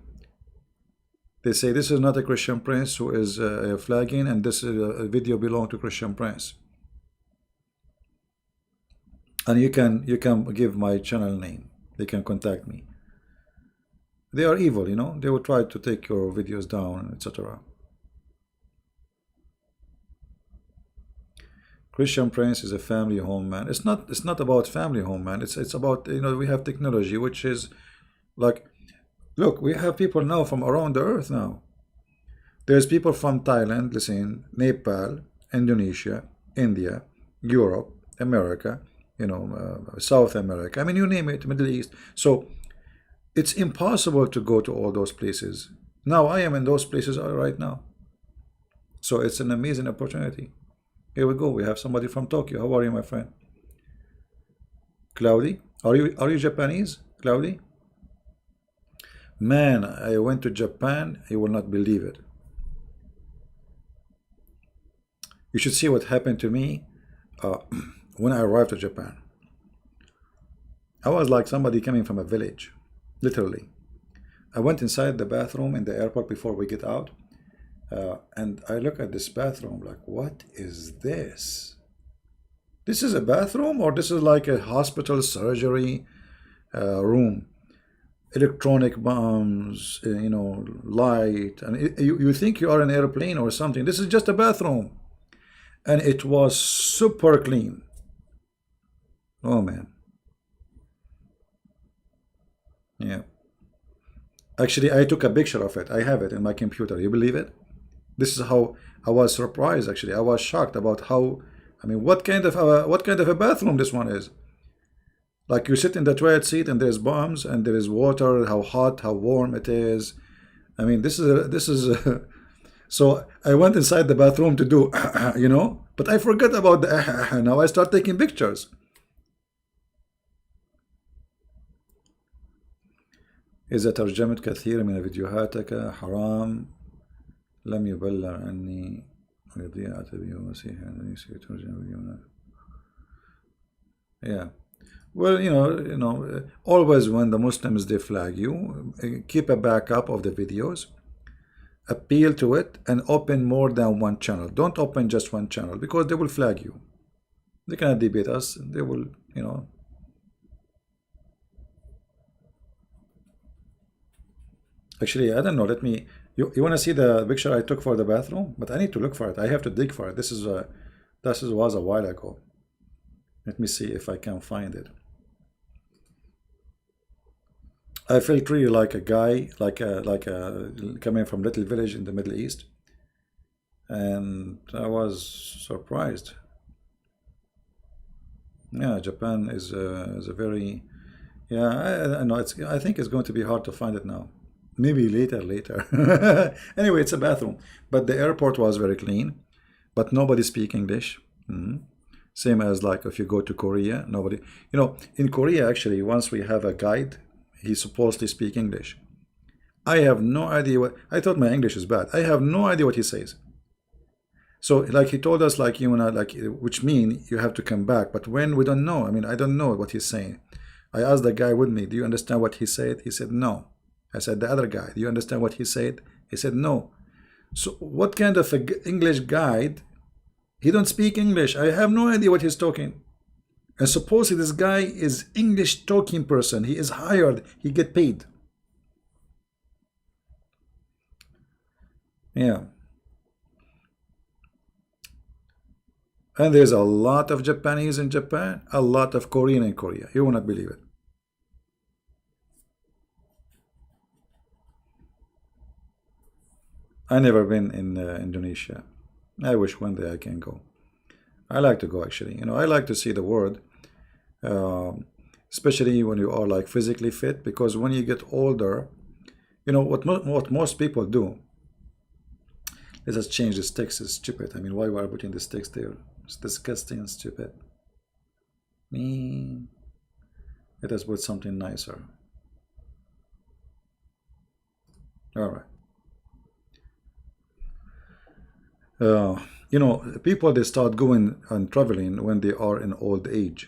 They say this is not a Christian Prince who is flagging, and this a video belong to Christian Prince. And you can give my channel name. They can contact me. They are evil, you know. They will try to take your videos down, etc. Christian Prince is a family home man. It's not about family home man. It's about, you know, we have technology which is like, look, we have people now from around the earth now. There's people from Thailand, listen, Nepal, Indonesia, India, Europe, America, you know, South America. I mean, you name it, Middle East. So it's impossible to go to all those places. Now I am in those places right now. So it's an amazing opportunity. Here we go. We have somebody from Tokyo. How are you, my friend? Cloudy? Are you Japanese, Cloudy? Man, I went to Japan. You will not believe it. You should see what happened to me when I arrived to Japan. I was like somebody coming from a village, literally. I went inside the bathroom in the airport before we get out. And I look at this bathroom like, what is this? This is a bathroom, or this is like a hospital surgery room? Electronic bombs, you know, light, and you think you are an airplane or something. This is just a bathroom, and it was super clean. Oh man, yeah. Actually, I took a picture of it. I have it in my computer. You believe it? This is how I was surprised. Actually, I was shocked about how. I mean, what kind of a bathroom this one is? Like, you sit in the toilet seat and there's bombs and there is water. How hot, how warm it is. I mean, this is. So I went inside the bathroom to do, you know. But I forgot about the now I start taking pictures. إذا ترجمت كثير من فيديوهاتك حرام لم يبلغ عني ويضيع أتبي ومسيح الذي سيترجم فيديوهات. Yeah. Well, always when the Muslims they flag you, keep a backup of the videos, appeal to it, and open more than one channel. Don't open just one channel because they will flag you. They cannot debate us. They will, Actually, I don't know. Let me. You want to see the picture I took for the bathroom? But I need to look for it. I have to dig for it. This was a while ago. Let me see if I can find it. I felt really like a guy, like a coming from little village in the Middle East, and I was surprised. Yeah, Japan is a very, yeah. I know I think it's going to be hard to find it now. Maybe later. Anyway, it's a bathroom, but the airport was very clean, but nobody speak English. Same as like if you go to Korea, nobody. In Korea actually, once we have a guide, he's supposed to speak English. I have no idea what. I thought my English is bad. I have no idea what he says. So like he told us like which mean you have to come back. But when we don't know, I mean I don't know what he's saying. I asked the guy with me, do you understand what he said? He said no. I said the other guy, do you understand what he said? He said no. So what kind of a English guide? He don't speak English. I have no idea what he's talking. And supposedly this guy is English talking person. He is hired. He get paid. Yeah. And there's a lot of Japanese in Japan, a lot of Korean in Korea. You will not believe it. I never been in Indonesia. I wish one day I can go. I like to go actually. I like to see the world, especially when you are like physically fit. Because when you get older, what most people do. Let us change this text. It's stupid. I mean, why are we putting this text there? It's disgusting and stupid. Let us put something nicer. All right. People they start going and traveling when they are in old age.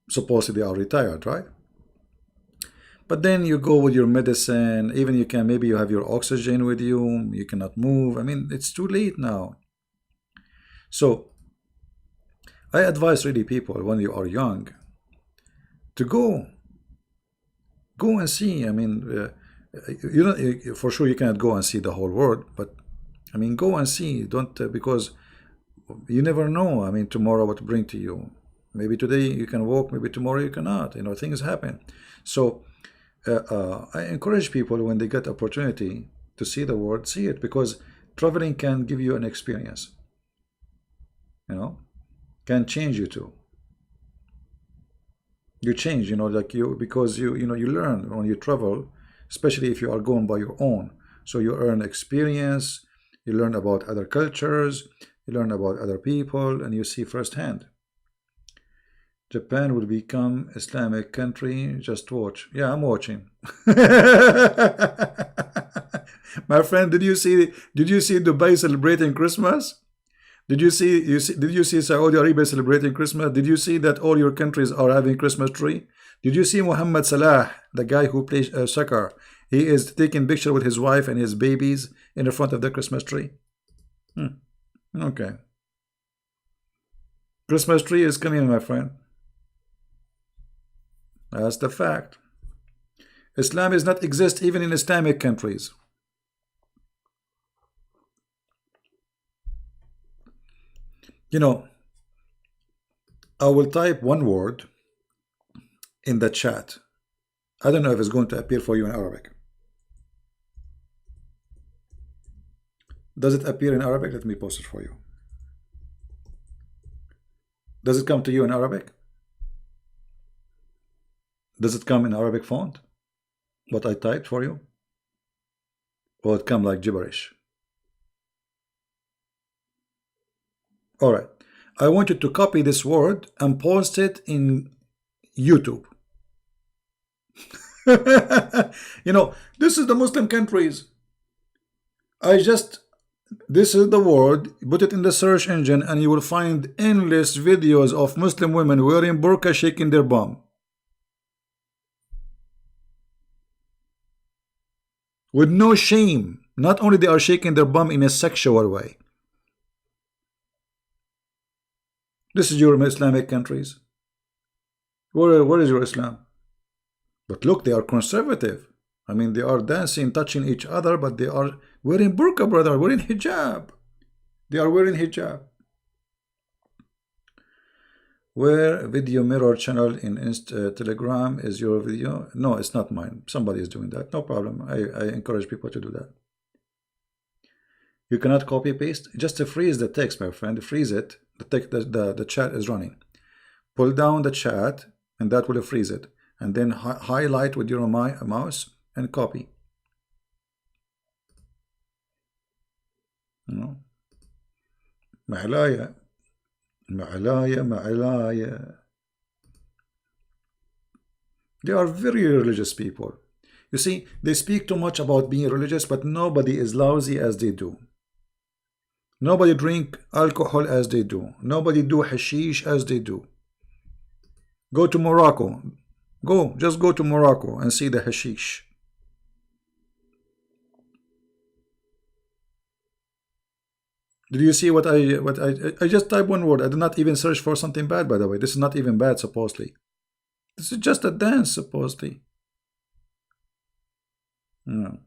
Supposedly they are retired, right? But then you go with your medicine, even maybe you have your oxygen with you, you cannot move. I mean, it's too late now. So I advise really people when you are young to go and see. I mean, for sure you cannot go and see the whole world, but I mean, go and see. Don't because you never know. I mean, tomorrow what to bring to you. Maybe today you can walk, maybe tomorrow you cannot. Things happen. So I encourage people when they get opportunity to see the world, see it, because traveling can give you an experience. Can change you too. You change, because you learn when you travel, especially if you are going by your own. So you earn experience. You learn about other cultures, you learn about other people, and you see firsthand. Japan will become Islamic country. Just watch. Yeah, I'm watching. My friend, did you see Dubai celebrating Christmas? Did you see Saudi Arabia celebrating Christmas? Did you see that all your countries are having Christmas tree? Did you see Mohammed Salah, the guy who plays soccer? He is taking picture with his wife and his babies in the front of the Christmas tree. Okay. Christmas tree is coming, my friend. That's the fact. Islam does not exist even in Islamic countries. I will type one word in the chat. I don't know if it's going to appear for you in Arabic. Does it appear in Arabic? Let me post it for you. Does it come to you in Arabic? Does it come in Arabic font? What I typed for you? Or it come like gibberish? All right. I want you to copy this word and post it in YouTube. This is the Muslim countries. This is the word, put it in the search engine, and you will find endless videos of Muslim women wearing burqa shaking their bum. With no shame. Not only they are shaking their bum in a sexual way. This is your Islamic countries. Where is your Islam? But look, they are conservative. I mean, they are dancing, touching each other, but they are wearing burqa, brother, wearing hijab. They are wearing hijab. Where video mirror channel in Telegram is your video? No, it's not mine. Somebody is doing that. No problem. I encourage people to do that. You cannot copy paste. Just to freeze the text, my friend. Freeze it. The chat is running. Pull down the chat, and that will freeze it. And then highlight with your mouse and copy. Ma'alaya. They are very religious people. You see, they speak too much about being religious, but nobody is lousy as they do. Nobody drink alcohol as they do. Nobody do hashish as they do. Go to Morocco. Just go to Morocco and see the hashish. Did you see what I just typed one word? I did not even search for something bad, by the way. This is not even bad, supposedly. This is just a dance, supposedly. No.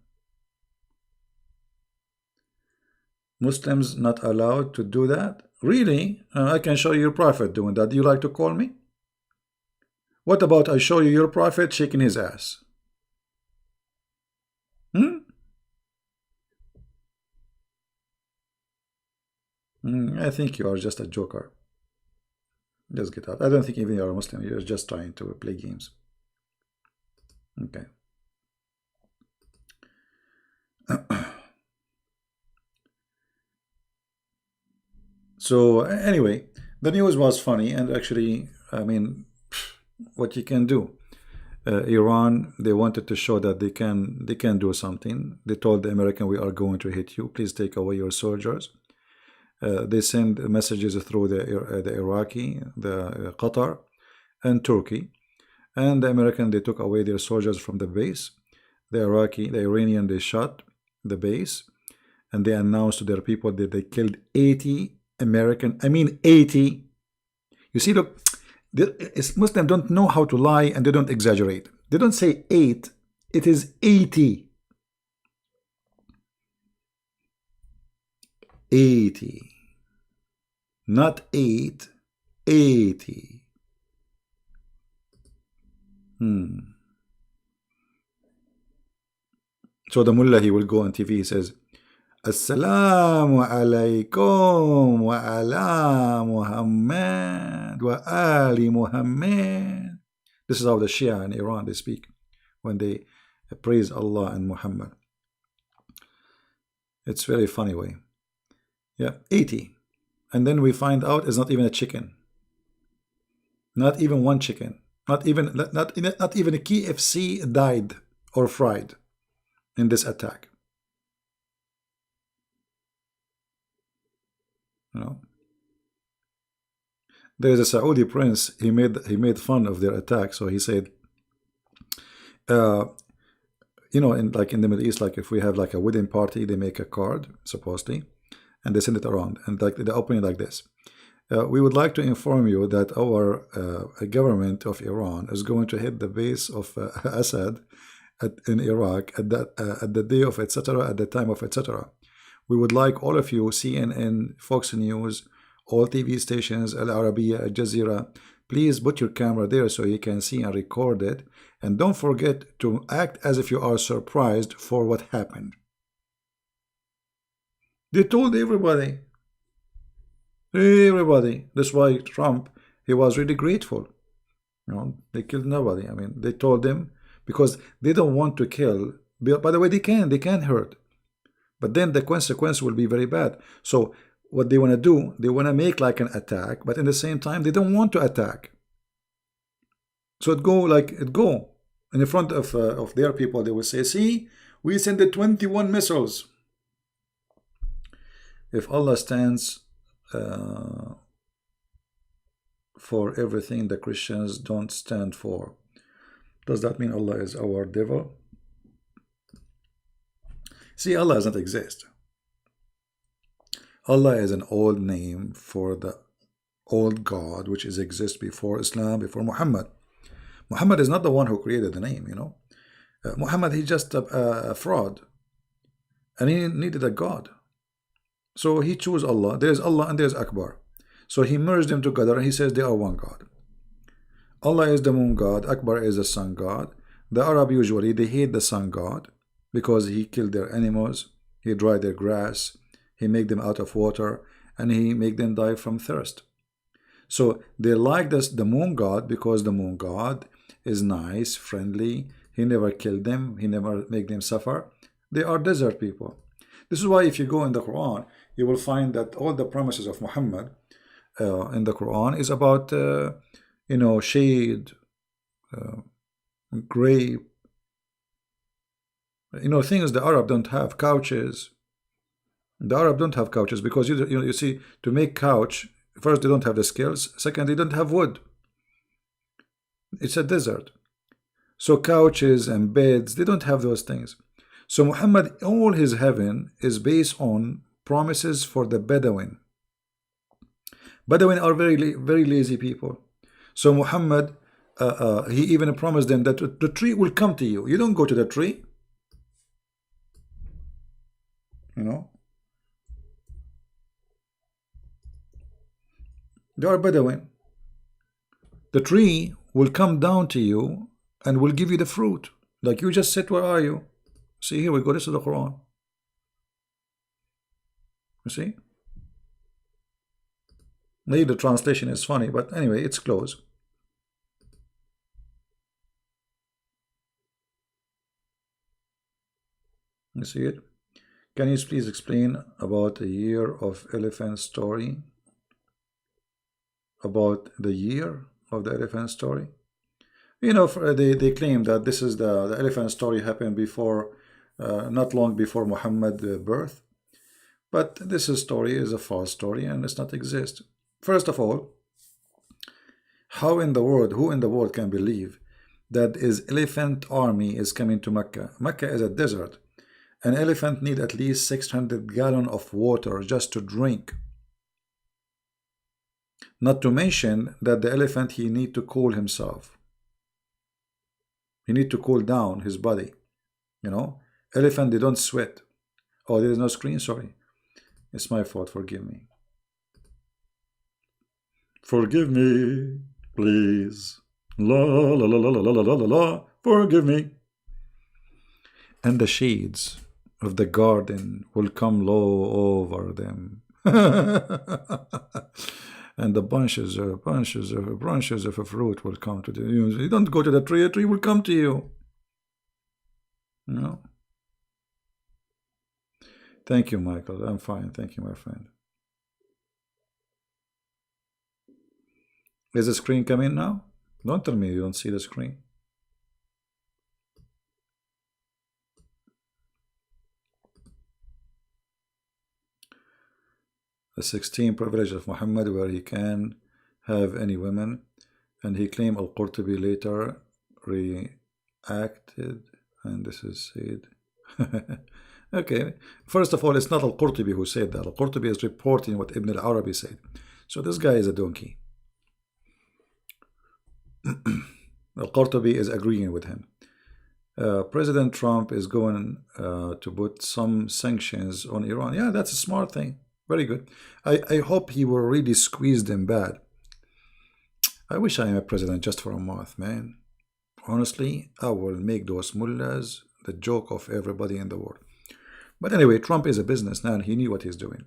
Muslims not allowed to do that? Really? I can show you your prophet doing that. Do you like to call me? What about I show you your prophet shaking his ass? I think you are just a joker. Just get out. I don't think even you are a Muslim. You're just trying to play games. Okay. So anyway, the news was funny, and actually, I mean, what you can do. Iran, they wanted to show that they can do something. They told the American, we are going to hit you. Please take away your soldiers. They send messages through the Iraqi, the Qatar, and Turkey. And the American, they took away their soldiers from the base. The Iranian, they shot the base, and they announced to their people that they killed 80 American. I mean 80. You see, look, Muslims don't know how to lie, and they don't exaggerate. They don't say 8. It is 80. 80. Not 8. 80. So the mullah, he will go on TV, he says, Assalamu alaikum wa ala Muhammad wa ali Muhammad. This is how the Shia in Iran, they speak when they praise Allah and Muhammad. It's very funny way. Yeah, 80. And then we find out it's not even a chicken. Not even one chicken. Not even a KFC died or fried in this attack. You know, there is a Saudi prince. He made fun of their attack. So he said, you know, in the Middle East, like if we have like a wedding party, they make a card supposedly, and they send it around, and like they open it like this. We would like to inform you that our government of Iran is going to hit the base of Assad in Iraq at the day of etc. at the time of etc. We would like all of you, CNN, Fox News, all TV stations, Al Arabiya, Al Jazeera, please put your camera there so you can see and record it. And don't forget to act as if you are surprised for what happened. They told everybody. Everybody. That's why Trump, he was really grateful. You know, they killed nobody. I mean, they told them because they don't want to kill. By the way, they can hurt. But then the consequence will be very bad. So what they want to do, they want to make like an attack, but in the same time, they don't want to attack. So it go in the front of their people. They will say, see, we sent the 21 missiles. If Allah stands for everything the Christians don't stand for, does that mean Allah is our devil? See, Allah doesn't exist. Allah is an old name for the old God which is exist before Islam, before Muhammad. Muhammad is not the one who created the name, you know. Muhammad, he's just a fraud, and he needed a God. So he chose Allah. There's Allah and there's Akbar. So he merged them together and he says they are one God. Allah is the moon God, Akbar is the sun God. The Arab usually, they hate the sun God because he killed their animals, he dried their grass, he made them out of water, and he made them die from thirst. So they like this, the moon God, because the moon God is nice, friendly, he never killed them, he never make them suffer. They are desert people. This is why if you go in the Quran, you will find that all the promises of Muhammad in the Quran is about, you know, shade, grape, you know, things the Arab don't have, couches. The Arab don't have couches because you see, to make couch, first they don't have the skills, second they don't have wood. It's a desert. So couches and beds, they don't have those things. So Muhammad, all his heaven is based on promises for the Bedouin. Bedouin are very lazy people. So Muhammad, he even promised them that the tree will come to you. You don't go to the tree. You know. They are Bedouin. The tree will come down to you and will give you the fruit. Like you just sit, where are you? See, here we go, this is the Quran. You see? Maybe the translation is funny, but anyway, it's close. You see it? Can you please explain about the year of elephant story? About the year of the elephant story? You know, they claim that this is the elephant story happened before, not long before Muhammad's birth. But this story is a false story and does not exist. First of all, who in the world can believe that his elephant army is coming to Mecca? Mecca is a desert. An elephant needs at least 600 gallons of water just to drink. Not to mention that the elephant, he need to cool himself. He need to cool down his body. You know, elephant, they don't sweat. Oh, there is no screen, sorry. It's my fault, forgive me. Forgive me, please. La la la la la la la la la. Forgive me. And the shades of the garden will come low over them. And the branches of a fruit will come to you. You don't go to the tree, a tree will come to you. No. Thank you, Michael. I'm fine. Thank you, my friend. Is the screen coming now? Don't tell me you don't see the screen. The 16 privilege of Muhammad, where he can have any women, and he claimed Al-Qurtubi later reacted, and this is said. Okay, first of all, it's not Al-Qurtubi who said that. Al-Qurtubi is reporting what Ibn al-Arabi said. So this guy is a donkey. Al-Qurtubi is agreeing with him. President Trump is going to put some sanctions on Iran. Yeah, that's a smart thing. Very good. I hope he will really squeeze them bad. I wish I am a president just for a month, man. Honestly, I will make those mullahs the joke of everybody in the world. But anyway, Trump is a businessman. He knew what he's doing.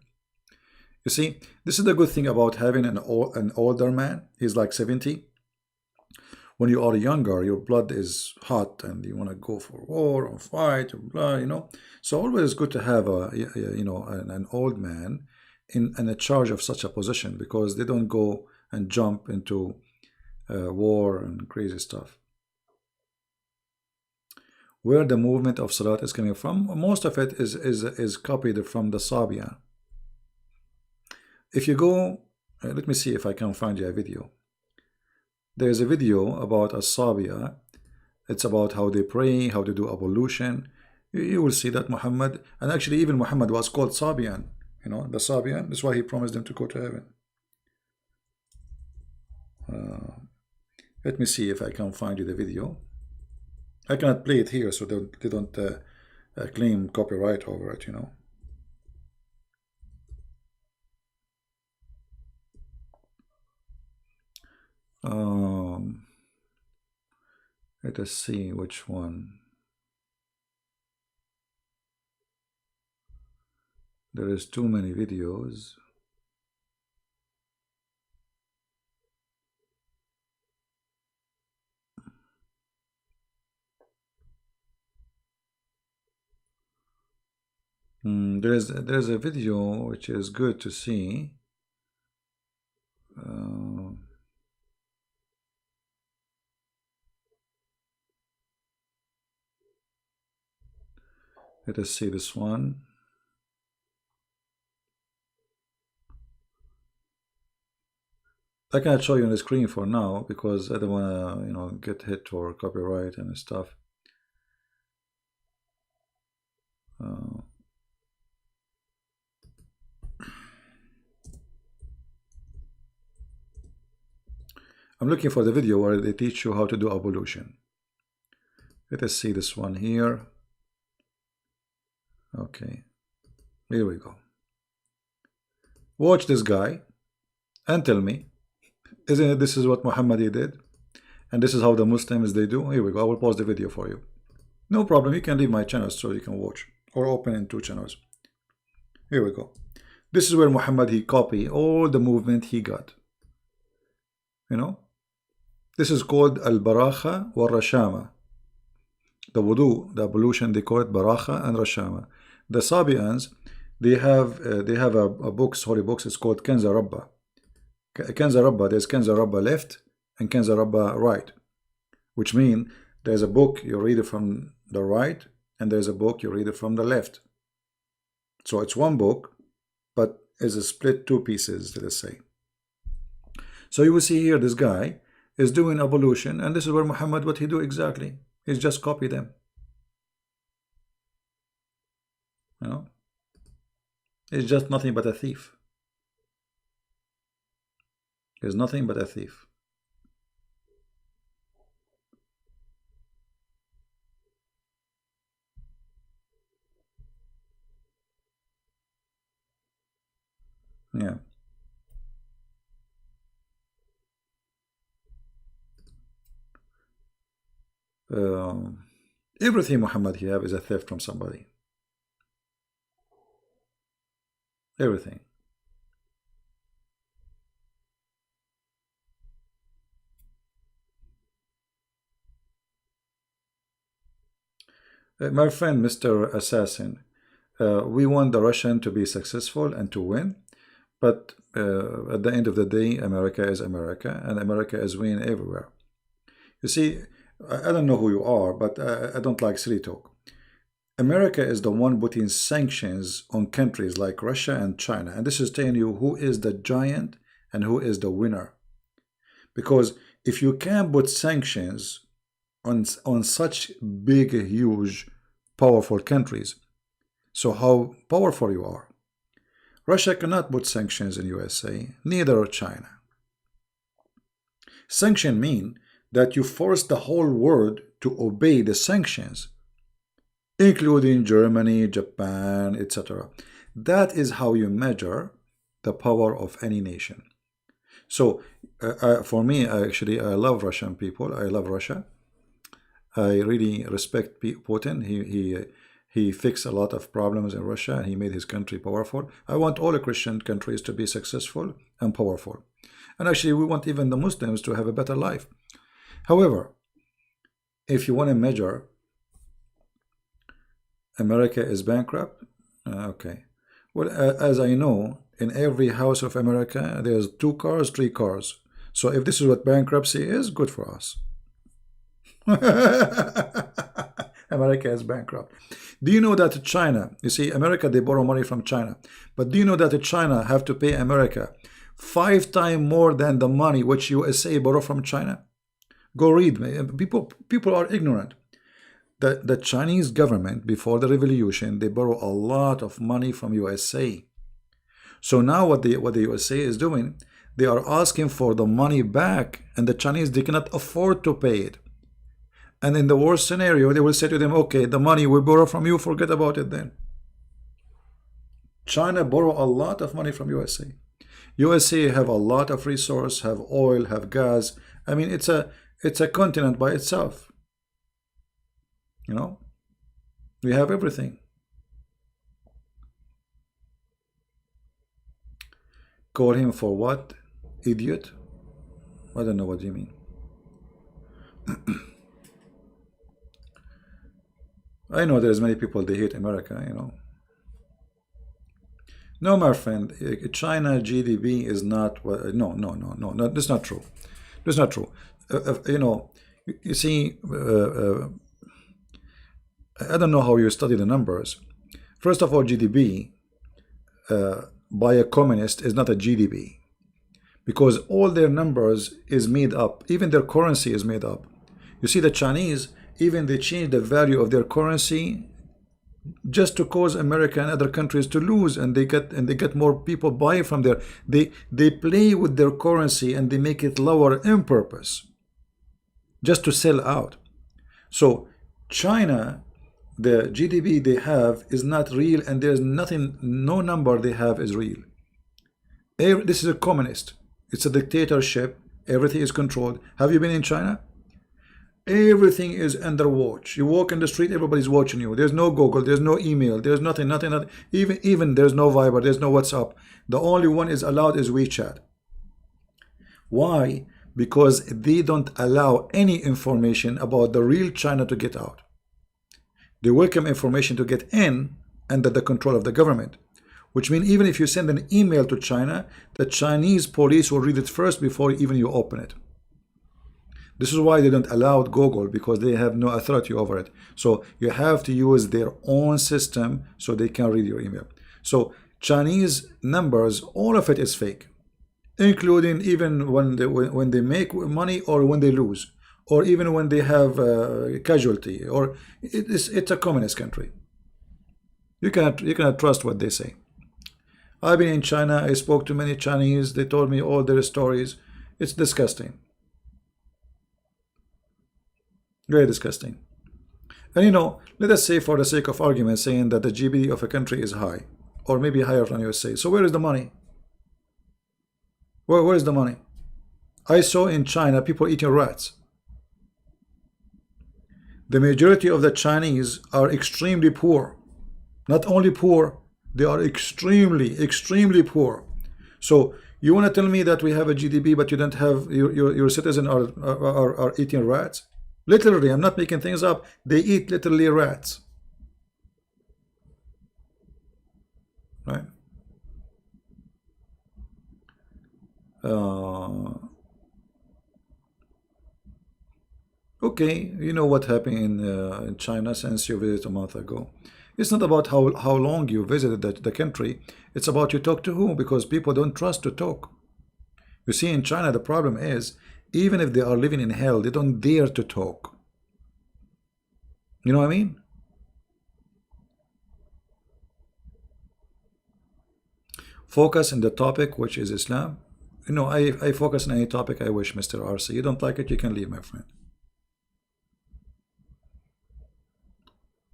You see, this is the good thing about having an older man. He's like 70. When you are younger, your blood is hot and you want to go for war or fight, or blah, you know. So always good to have an old man in a charge of such a position, because they don't go and jump into war and crazy stuff. Where the movement of Salat is coming from, most of it is copied from the Sabian. If you go, let me see if I can find you a video. There's a video about As-Sabia. It's about how they pray, how they do ablution. You will see that Muhammad, and actually even Muhammad was called Sabian. You know, the Sabian. That's why he promised them to go to heaven. Let me see if I can find you the video. I cannot play it here, so they don't claim copyright over it, you know. Let us see which one. There is too many videos. There's a video which is good to see. Let us see this one. I cannot show you on the screen for now because I don't want to, you know, get hit for copyright and stuff. I'm looking for the video where they teach you how to do ablution. Let us see this one here. Okay, here we go. Watch this guy and tell me, isn't it this is what Muhammad did? And this is how the Muslims they do? Here we go. I will pause the video for you. No problem. You can leave my channel so you can watch, or open in 2 channels. Here we go. This is where Muhammad he copied all the movement he got. You know, this is called al-barakha wa rashama. The wudu, the ablution, they call it barakha and rashama. The Sabians, they have a books, holy books. It's called Kanza Rabba. Kanza Rabba. There's Kanza Rabba left and Kanza Rabba right, which mean there's a book you read it from the right, and there's a book you read it from the left. So it's one book, but is a split 2 pieces, let us say. So you will see here this guy is doing ablution, and this is where Muhammad, what he do exactly? He's just copy them. You know, he's just nothing but a thief. He's nothing but a thief. Yeah. Everything Muhammad he have is a theft from somebody. Everything. My friend Mr. Assassin, we want the Russian to be successful and to win, but at the end of the day, America is America, and America is winning everywhere. You see, I don't know who you are, but I don't like silly talk. America is the one putting sanctions on countries like Russia and China, and this is telling you who is the giant and who is the winner. Because if you can put sanctions on such big, huge, powerful countries, so how powerful you are. Russia cannot put sanctions in USA, neither China. Sanction mean that you force the whole world to obey the sanctions, including Germany, Japan, etc. That is how you measure the power of any nation. So for me, I love Russian people. I love Russia. I really respect Putin. He fixed a lot of problems in Russia, and he made his country powerful. I want all the Christian countries to be successful and powerful. And actually, we want even the Muslims to have a better life. However, if you want to measure America is bankrupt, okay. Well, as I know, in every house of America, there's 2 cars, 3 cars. So if this is what bankruptcy is, good for us. America is bankrupt. Do you know that China, you see, America, they borrow money from China. But do you know that China have to pay America 5 times more than the money which USA borrow from China? Go read. People are ignorant. The Chinese government, before the revolution, they borrow a lot of money from USA. So now what the USA is doing, they are asking for the money back, and the Chinese, they cannot afford to pay it. And in the worst scenario, they will say to them, okay, the money we borrow from you, forget about it then. China borrow a lot of money from USA. USA have a lot of resource, have oil, have gas. I mean, it's a continent by itself. You know, we have everything. Call him for what? Idiot? I don't know what you mean. I know there's many people, they hate America, you know. No, my friend, China GDP is not, no, that's not true. That's not true. You know, you see, I don't know how you study the numbers. First of all, GDP by a communist is not a GDP, because all their numbers is made up. Even their currency is made up. You see, the Chinese, even they change the value of their currency just to cause America and other countries to lose, and they get more people buy from there. They play with their currency and they make it lower on purpose, just to sell out. So China, the GDP they have is not real, and there's nothing, no number they have is real. This is a communist. It's a dictatorship. Everything is controlled. Have you been in China? Everything is under watch. You walk in the street, everybody's watching you. There's no Google, there's no email, there's nothing. Even there's no Viber, there's no WhatsApp. The only one is allowed is WeChat. Why? Because they don't allow any information about the real China to get out. They welcome information to get in under the control of the government, which means even if you send an email to China, the Chinese police will read it first before even you open it. This is why they don't allow Google, because they have no authority over it. So you have to use their own system so they can read your email. So Chinese numbers, all of it is fake, including even when they make money or when they lose, or even when they have casualty, or it's a communist country. You cannot trust what they say. I've been in China. I spoke to many Chinese. They told me all their stories. It's disgusting. Very disgusting. And you know, let us say for the sake of argument, saying that the GDP of a country is high, or maybe higher than USA. So where is the money? Where is the money? I saw in China people eating rats. The majority of the Chinese are extremely poor. Not only poor, they are extremely poor. So you want to tell me that we have a GDP, but you don't have your citizens are eating rats? Literally, I'm not making things up. They eat literally rats. Right? Okay, you know what happened in China since you visited a month ago. It's not about how long you visited the country. It's about you talk to who, because people don't trust to talk. You see, in China, the problem is, even if they are living in hell, they don't dare to talk. You know what I mean? Focus on the topic, which is Islam. You know, I focus on any topic I wish, Mr. RC. You don't like it, you can leave, my friend.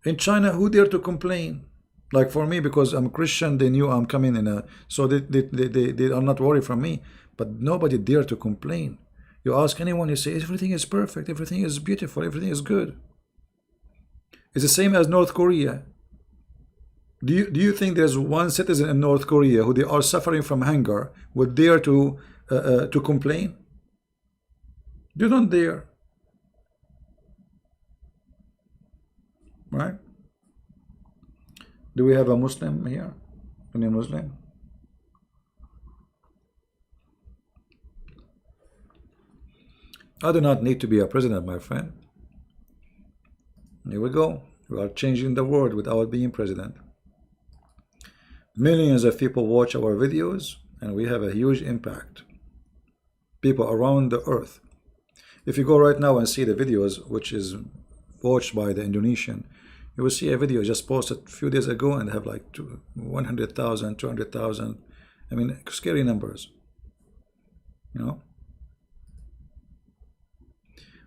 In China, who dare to complain? Like for me, because I'm Christian, they knew I'm coming in so they are not worried from me. But nobody dare to complain. You ask anyone, you say everything is perfect, everything is beautiful, everything is good. It's the same as North Korea. Do you think there's one citizen in North Korea who they are suffering from hunger would dare to complain? They don't dare. Right? Do we have a Muslim here? Sunni Muslim. I do not need to be a president, my friend. Here we go. We are changing the world without being president. Millions of people watch our videos and we have a huge impact. People around the earth. If you go right now and see the videos, which is watched by the Indonesian, you will see a video just posted a few days ago and have like 100,000, 200,000. I mean, scary numbers. You know?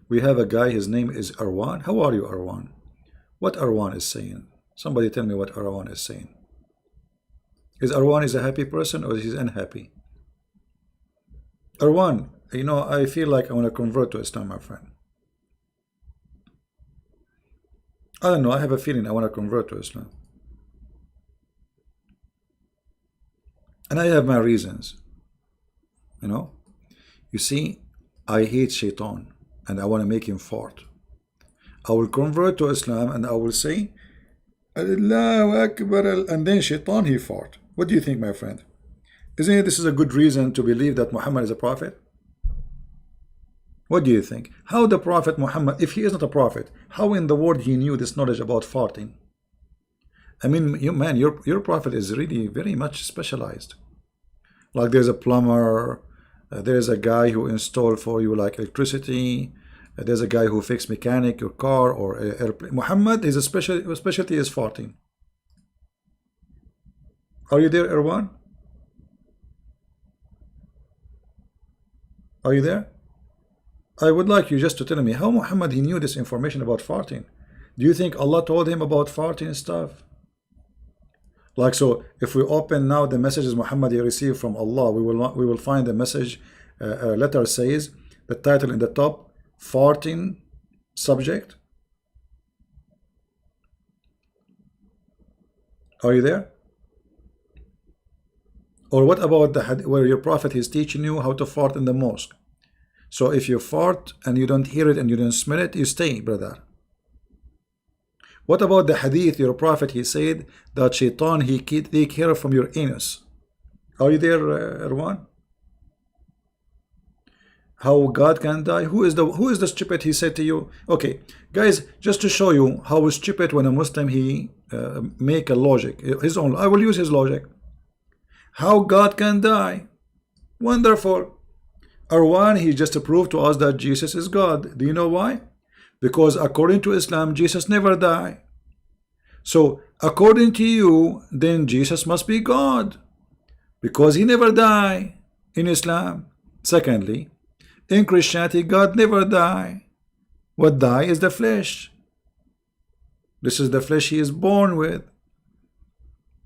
We have a guy, his name is Arwan. How are you, Arwan? What Arwan is saying? Somebody tell me what Arwan is saying. Is Arwan is a happy person or is he unhappy? Arwan, you know, I feel like I want to convert to Islam, my friend. I don't know, I have a feeling I want to convert to Islam. And I have my reasons. You know? You see, I hate Shaitan and I want to make him fart. I will convert to Islam and I will say, Allahu Akbar, and then Shaitan, he fart. What do you think, my friend? Isn't it this is a good reason to believe that Muhammad is a prophet? What do you think? How the Prophet Muhammad, if he is not a prophet, how in the world he knew this knowledge about farting? I mean, your prophet is really very much specialized. Like there's a plumber, there's a guy who install for you like electricity, there's a guy who fix mechanic your car or airplane. Muhammad, his specialty is farting. Are you there, Erwan? Are you there? I would like you just to tell me how Muhammad he knew this information about farting. Do you think Allah told him about farting and stuff? Like, so if we open now the messages Muhammad he received from Allah, we will find the message letter says the title in the top, farting subject. Are you there? Or what about the hadith where your prophet is teaching you how to fart in the mosque? So if you fart and you don't hear it and you don't smell it, you stay, brother. What about the hadith your prophet he said that Shaitan he take care from your anus? Are you there, Erwan? How God can die? Who is the stupid he said to you? Okay, guys, just to show you how stupid when a Muslim he make a logic his own. I will use his logic. How God can die? Wonderful. Arwan, he just proved to us that Jesus is God. Do you know why? Because according to Islam, Jesus never died. So according to you, then Jesus must be God, because he never died in Islam. Secondly, in Christianity, God never died. What die is the flesh. This is the flesh he is born with.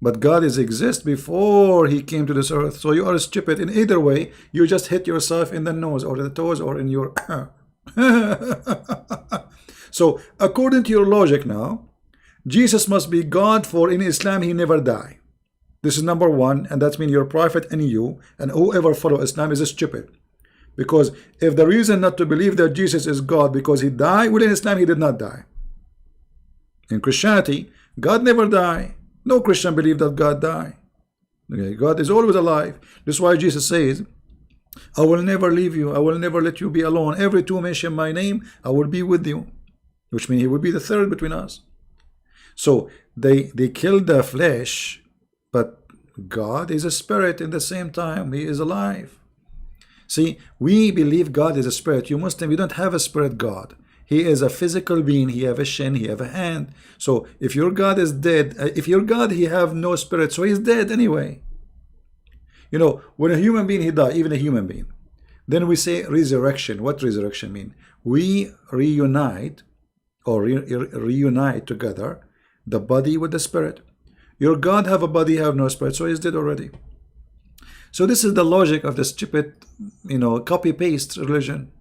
But God is exist before he came to this earth. So you are stupid. In either way, you just hit yourself in the nose or the toes or in your So according to your logic now, Jesus must be God, for in Islam he never died. This is number one, and that means your prophet and you and whoever follow Islam is stupid. Because if the reason not to believe that Jesus is God because he died, well, in Islam he did not die. In Christianity, God never died. No Christian believe that God died. Okay, God is always alive. That's why Jesus says, I will never leave you. I will never let you be alone. Every two mention my name, I will be with you. Which means he will be the third between us. So they killed the flesh, but God is a spirit in the same time. He is alive. See, we believe God is a spirit. You Muslim, you don't have a spirit God. He is a physical being. He have a shin, he have a hand. So if your God is dead, if your God he have no spirit, so he's dead anyway. You know, when a human being he die, even a human being, then we say resurrection. What resurrection mean? We reunite or reunite together the body with the spirit. Your God have a body, have no spirit, so he's dead already. So this is the logic of the stupid, you know, copy-paste religion.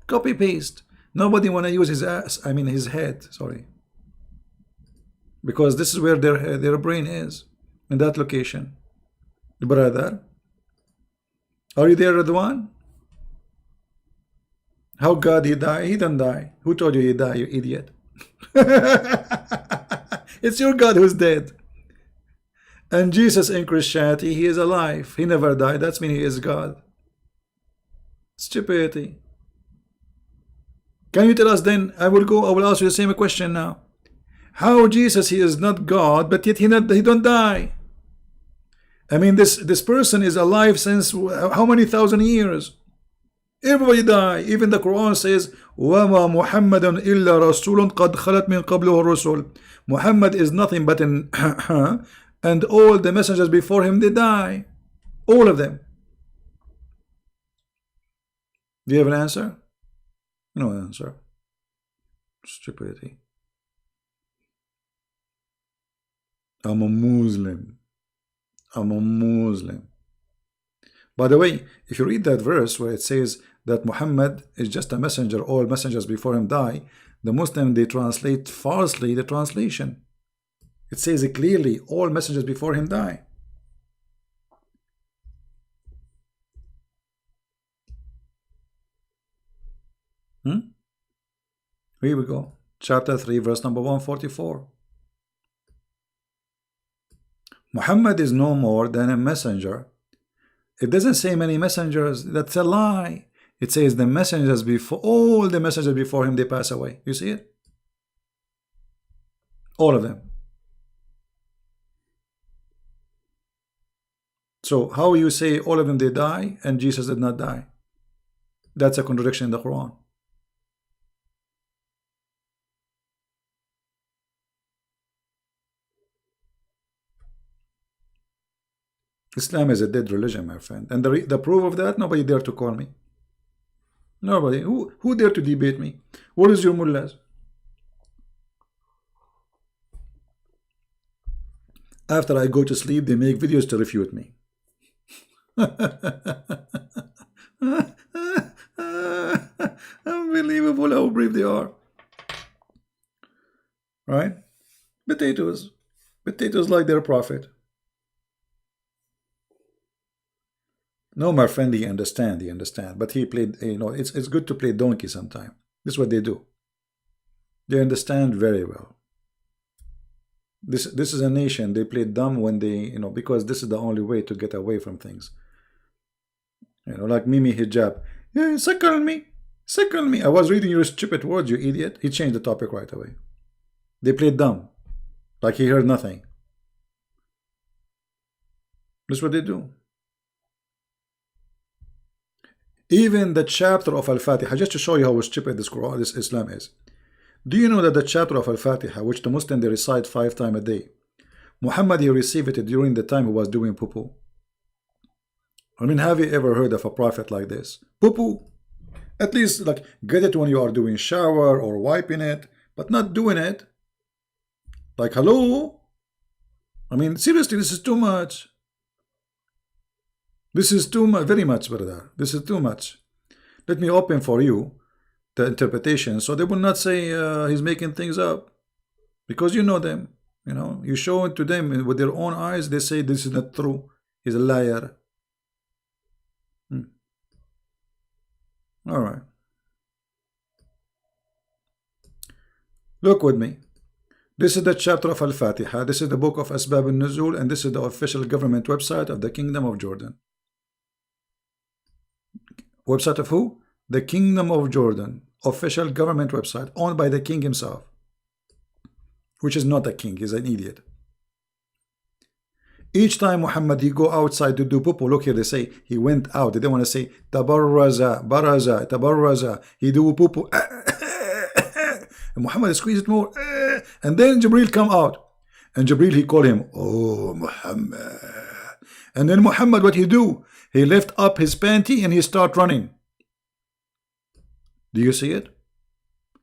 Copy-paste. Nobody want to use his ass, I mean his head, sorry. Because this is where their brain is, in that location. Brother, are you there, Radwan? How God he die? He don't die. Who told you he die, you idiot? It's your God who's dead. And Jesus in Christianity, he is alive. He never died. That's mean he is God. Stupidity. Can you tell us then? I will ask you the same question now. How Jesus, he is not God, but yet he don't die. I mean, this person is alive since how many thousand years? Everybody die. Even the Quran says, وَمَا مُحَمَّدٌ إِلَّا رَسُولٌ قَدْ خَلَتْ مِنْ قَبْلِهِ الرُّسُلُ. Muhammad is nothing but an and all the messengers before him, they die. All of them. Do you have an answer? No answer. Stupidity. I'm a Muslim. I'm a Muslim. By the way, if you read that verse where it says that Muhammad is just a messenger, all messengers before him die, the Muslim, they translate falsely the translation. It says it clearly, all messengers before him die. Here we go. Chapter 3, verse number 144. Muhammad is no more than a messenger. It doesn't say many messengers. That's a lie. It says the messengers before, all the messengers before him, they pass away. You see it? All of them. So how you say all of them they die and Jesus did not die? That's a contradiction in the Quran. Islam is a dead religion, my friend. And the proof of that, nobody dare to call me. Nobody. Who dare to debate me? What is your mullahs? After I go to sleep, they make videos to refute me. Unbelievable how brave they are. Right? Potatoes. Potatoes like their prophet. No, my friend, he understand. But he played, it's good to play donkey sometime. This is what they do. They understand very well. This is a nation, they play dumb when they, because this is the only way to get away from things. Like Mimi Hijab. Yeah, suckle me. I was reading your stupid words, you idiot. He changed the topic right away. They played dumb. Like he heard nothing. This is what they do. Even the chapter of Al-Fatiha, just to show you how stupid this Quran, this Islam is. Do you know that the chapter of Al-Fatiha, which the Muslim they recite 5 times a day, Muhammad he received it during the time he was doing poo-poo? I mean, have you ever heard of a prophet like this? Poo-poo. At least like get it when you are doing shower or wiping it, but not doing it. Like, hello? I mean, seriously, this is too much. This is too much, very much, brother. This is too much. Let me open for you the interpretation so they will not say he's making things up. Because you know them. You show it to them with their own eyes, they say this is not true. He's a liar. All right. Look with me. This is the chapter of Al-Fatiha. This is the book of Asbab al-Nuzul, and this is the official government website of the Kingdom of Jordan. Website of who? The Kingdom of Jordan. Official government website owned by the king himself. Which is not a king, he's an idiot. Each time Muhammad he go outside to do poo-poo, look here, they say he went out. They don't want to say tabarraza, baraza, tabarraza. He do poo-poo. And Muhammad squeeze it more. And then Jibril come out. And Jibril he call him, oh Muhammad. And then Muhammad what he do? He lift up his panty and he start running. Do you see it?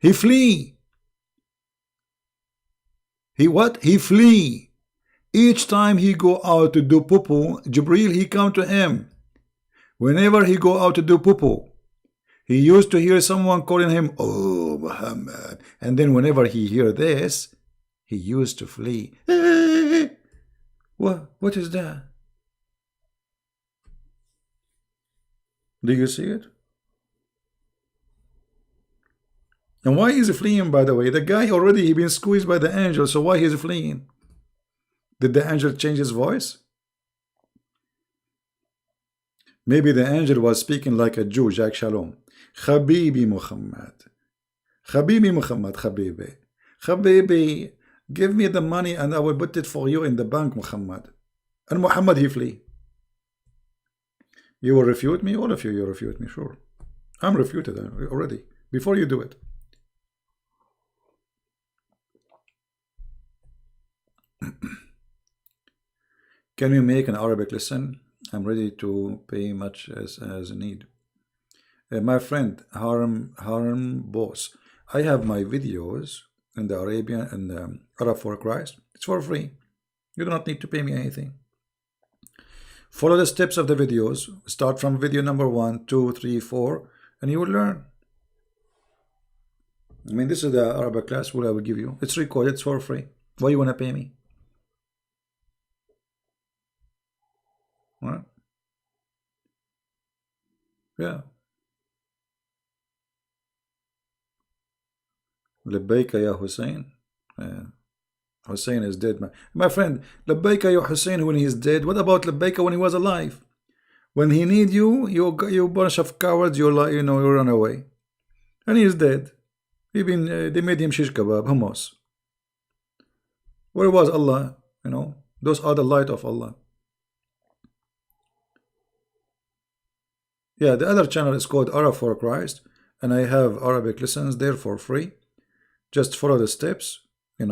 He flee. He what? He flee. Each time he go out to do poo-poo, Jibril he come to him. Whenever he go out to do poo-poo, he used to hear someone calling him, oh Muhammad. And then whenever he hear this, he used to flee. What is that? Do you see it? And why is he fleeing, by the way? The guy already he been squeezed by the angel, so why is he fleeing? Did the angel change his voice? Maybe the angel was speaking like a Jew, Jack Shalom. Habibi Muhammad. Habibi Muhammad, Habibi. Habibi, give me the money and I will put it for you in the bank, Muhammad. And Muhammad, he flee. You will refute me? All of you refute me, sure. I'm refuted already, before you do it. Can you make an Arabic lesson? I'm ready to pay much as need. My friend Harm Boss, I have my videos in the Arabian and Arab for Christ. It's for free. You do not need to pay me anything. Follow the steps of the videos. Start from video number 1, 2, 3, 4, and you will learn. I mean, this is the Arabic class what I will give you. It's recorded. It's for free. Why you want to pay me? Right? Yeah. Labbaika ya Hussein. Hussein is dead, man. My friend, Labbaika ya Hussein when he's dead. What about Labbaika when he was alive? When he need you, you bunch of cowards, you run away. And he is dead. Even they made him shish kebab, hummus. Where was Allah? Those are the light of Allah. Yeah, the other channel is called Arab for Christ, and I have Arabic lessons there for free. Just follow the steps, and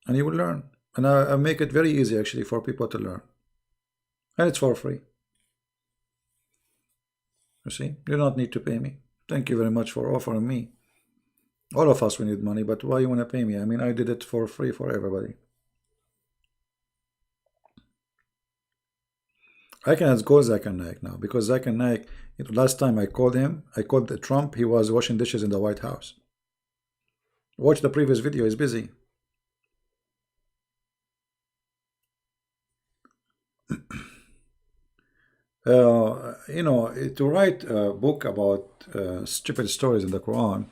you will learn. And I make it very easy actually for people to learn. And it's for free. You see, you do not need to pay me. Thank you very much for offering me. All of us we need money, but why you want to pay me? I mean, I did it for free for everybody. I can call Zakir Naik now because Zakir Naik, last time I called him, I called Trump, he was washing dishes in the White House. Watch the previous video, he's busy. To write a book about stupid stories in the Quran.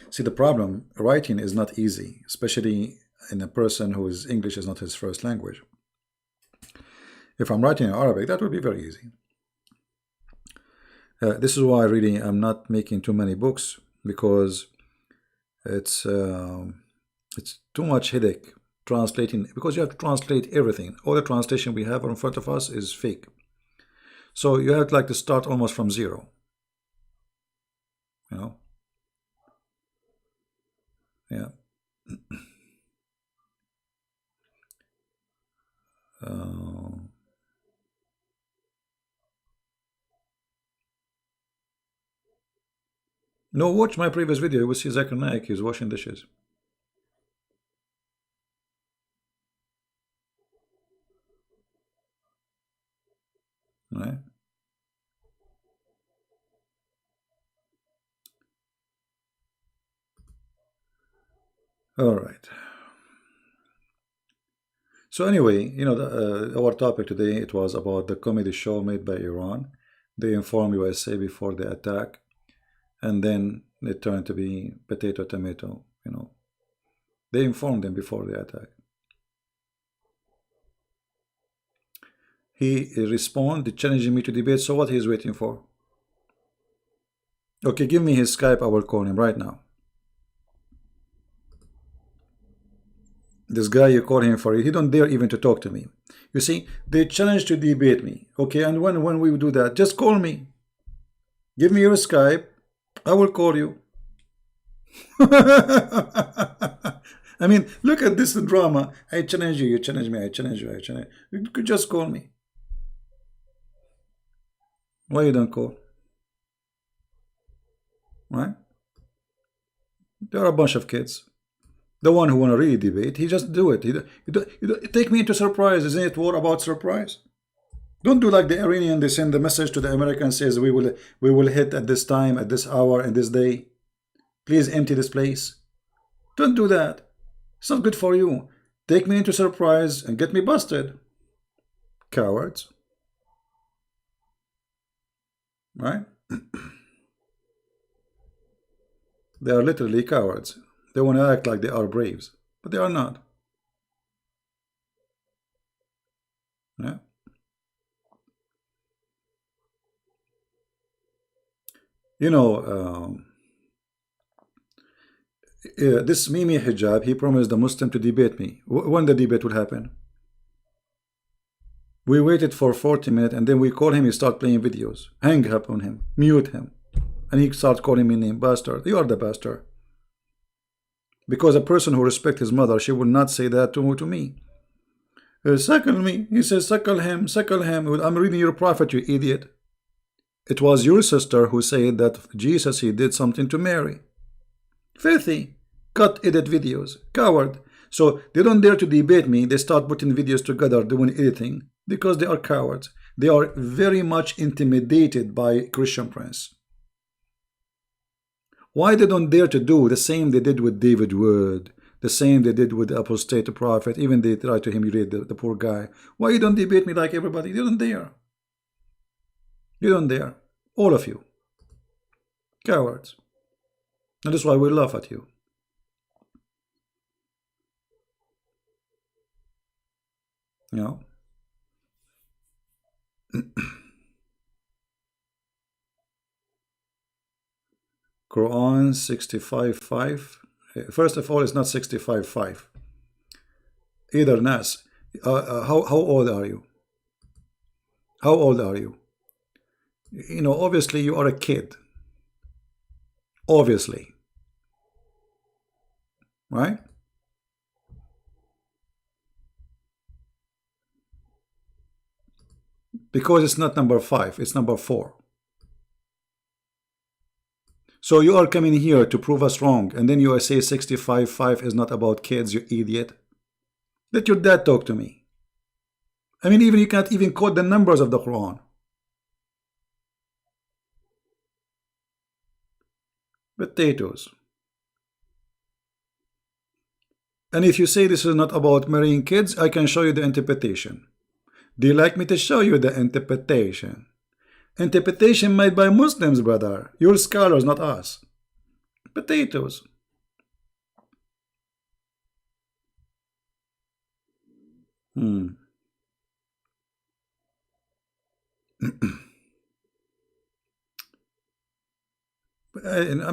See, the problem, writing is not easy, especially in a person whose English is not his first language. If I'm writing in Arabic, that would be very easy. This is why really I'm not making too many books, because it's too much headache translating, because you have to translate everything. All the translation we have in front of us is fake. So you have to start almost from zero. Yeah. No, watch my previous video. You will see Zakir Naik. He's washing dishes. Right? All right. So anyway, our topic today, it was about the comedy show made by Iran. They informed USA before the attack, and then it turned to be potato, tomato, They informed them before the attack. He responded, challenging me to debate, so what he's waiting for? Okay, give me his Skype, I will call him right now. This guy you call him for it, he don't dare even to talk to me. You see, they challenge to debate me. Okay, and when we do that, just call me. Give me your Skype, I will call you. I mean, look at this drama. I challenge you, you challenge me, I challenge you, I challenge you. You could just call me. Why you don't call? Right? There are a bunch of kids. The one who want to really debate, he just do it. You take me into surprise. Isn't it war about surprise? Don't do like the Iranian. They send the message to the Americans, says we will hit at this time, at this hour, and this day. Please empty this place. Don't do that. It's not good for you. Take me into surprise and get me busted. Cowards. Right? They are literally cowards. They want to act like they are braves. but they are not. Yeah. You know, this Mimi Hijab, he promised the Muslim to debate me. When the debate will happen? We waited for 40 minutes and then we call him, he start playing videos. Hang up on him, mute him. And he starts calling me name, bastard. You are the bastard. Because a person who respects his mother, she would not say that to me. Suckle me. He says, suckle him, suckle him. I'm reading your prophet, you idiot. It was your sister who said that Jesus, he did something to Mary. Filthy. Cut edit videos. Coward. So they don't dare to debate me. They start putting videos together, doing editing, because they are cowards. They are very much intimidated by Christian Prince. Why they don't dare to do the same they did with David Wood, the same they did with the apostate prophet, even they try to humiliate the poor guy. Why you don't debate me like everybody? You don't dare. You don't dare. All of you. Cowards. And that's why we laugh at you. You know? Quran 65:5. First of all, it's not 65:5. Either Nas. How old are you? How old are you? You know, obviously you are a kid. Obviously. Right? Because it's not number 5, it's number 4. So you are coming here to prove us wrong, and then you say 65:5 is not about kids, you idiot. Let your dad talk to me. I mean, even you can't even quote the numbers of the Quran. Potatoes. And if you say this is not about marrying kids, I can show you the interpretation. Do you like me to show you the interpretation? Interpretation made by Muslims, brother. You're scholars, not us. Potatoes. I'm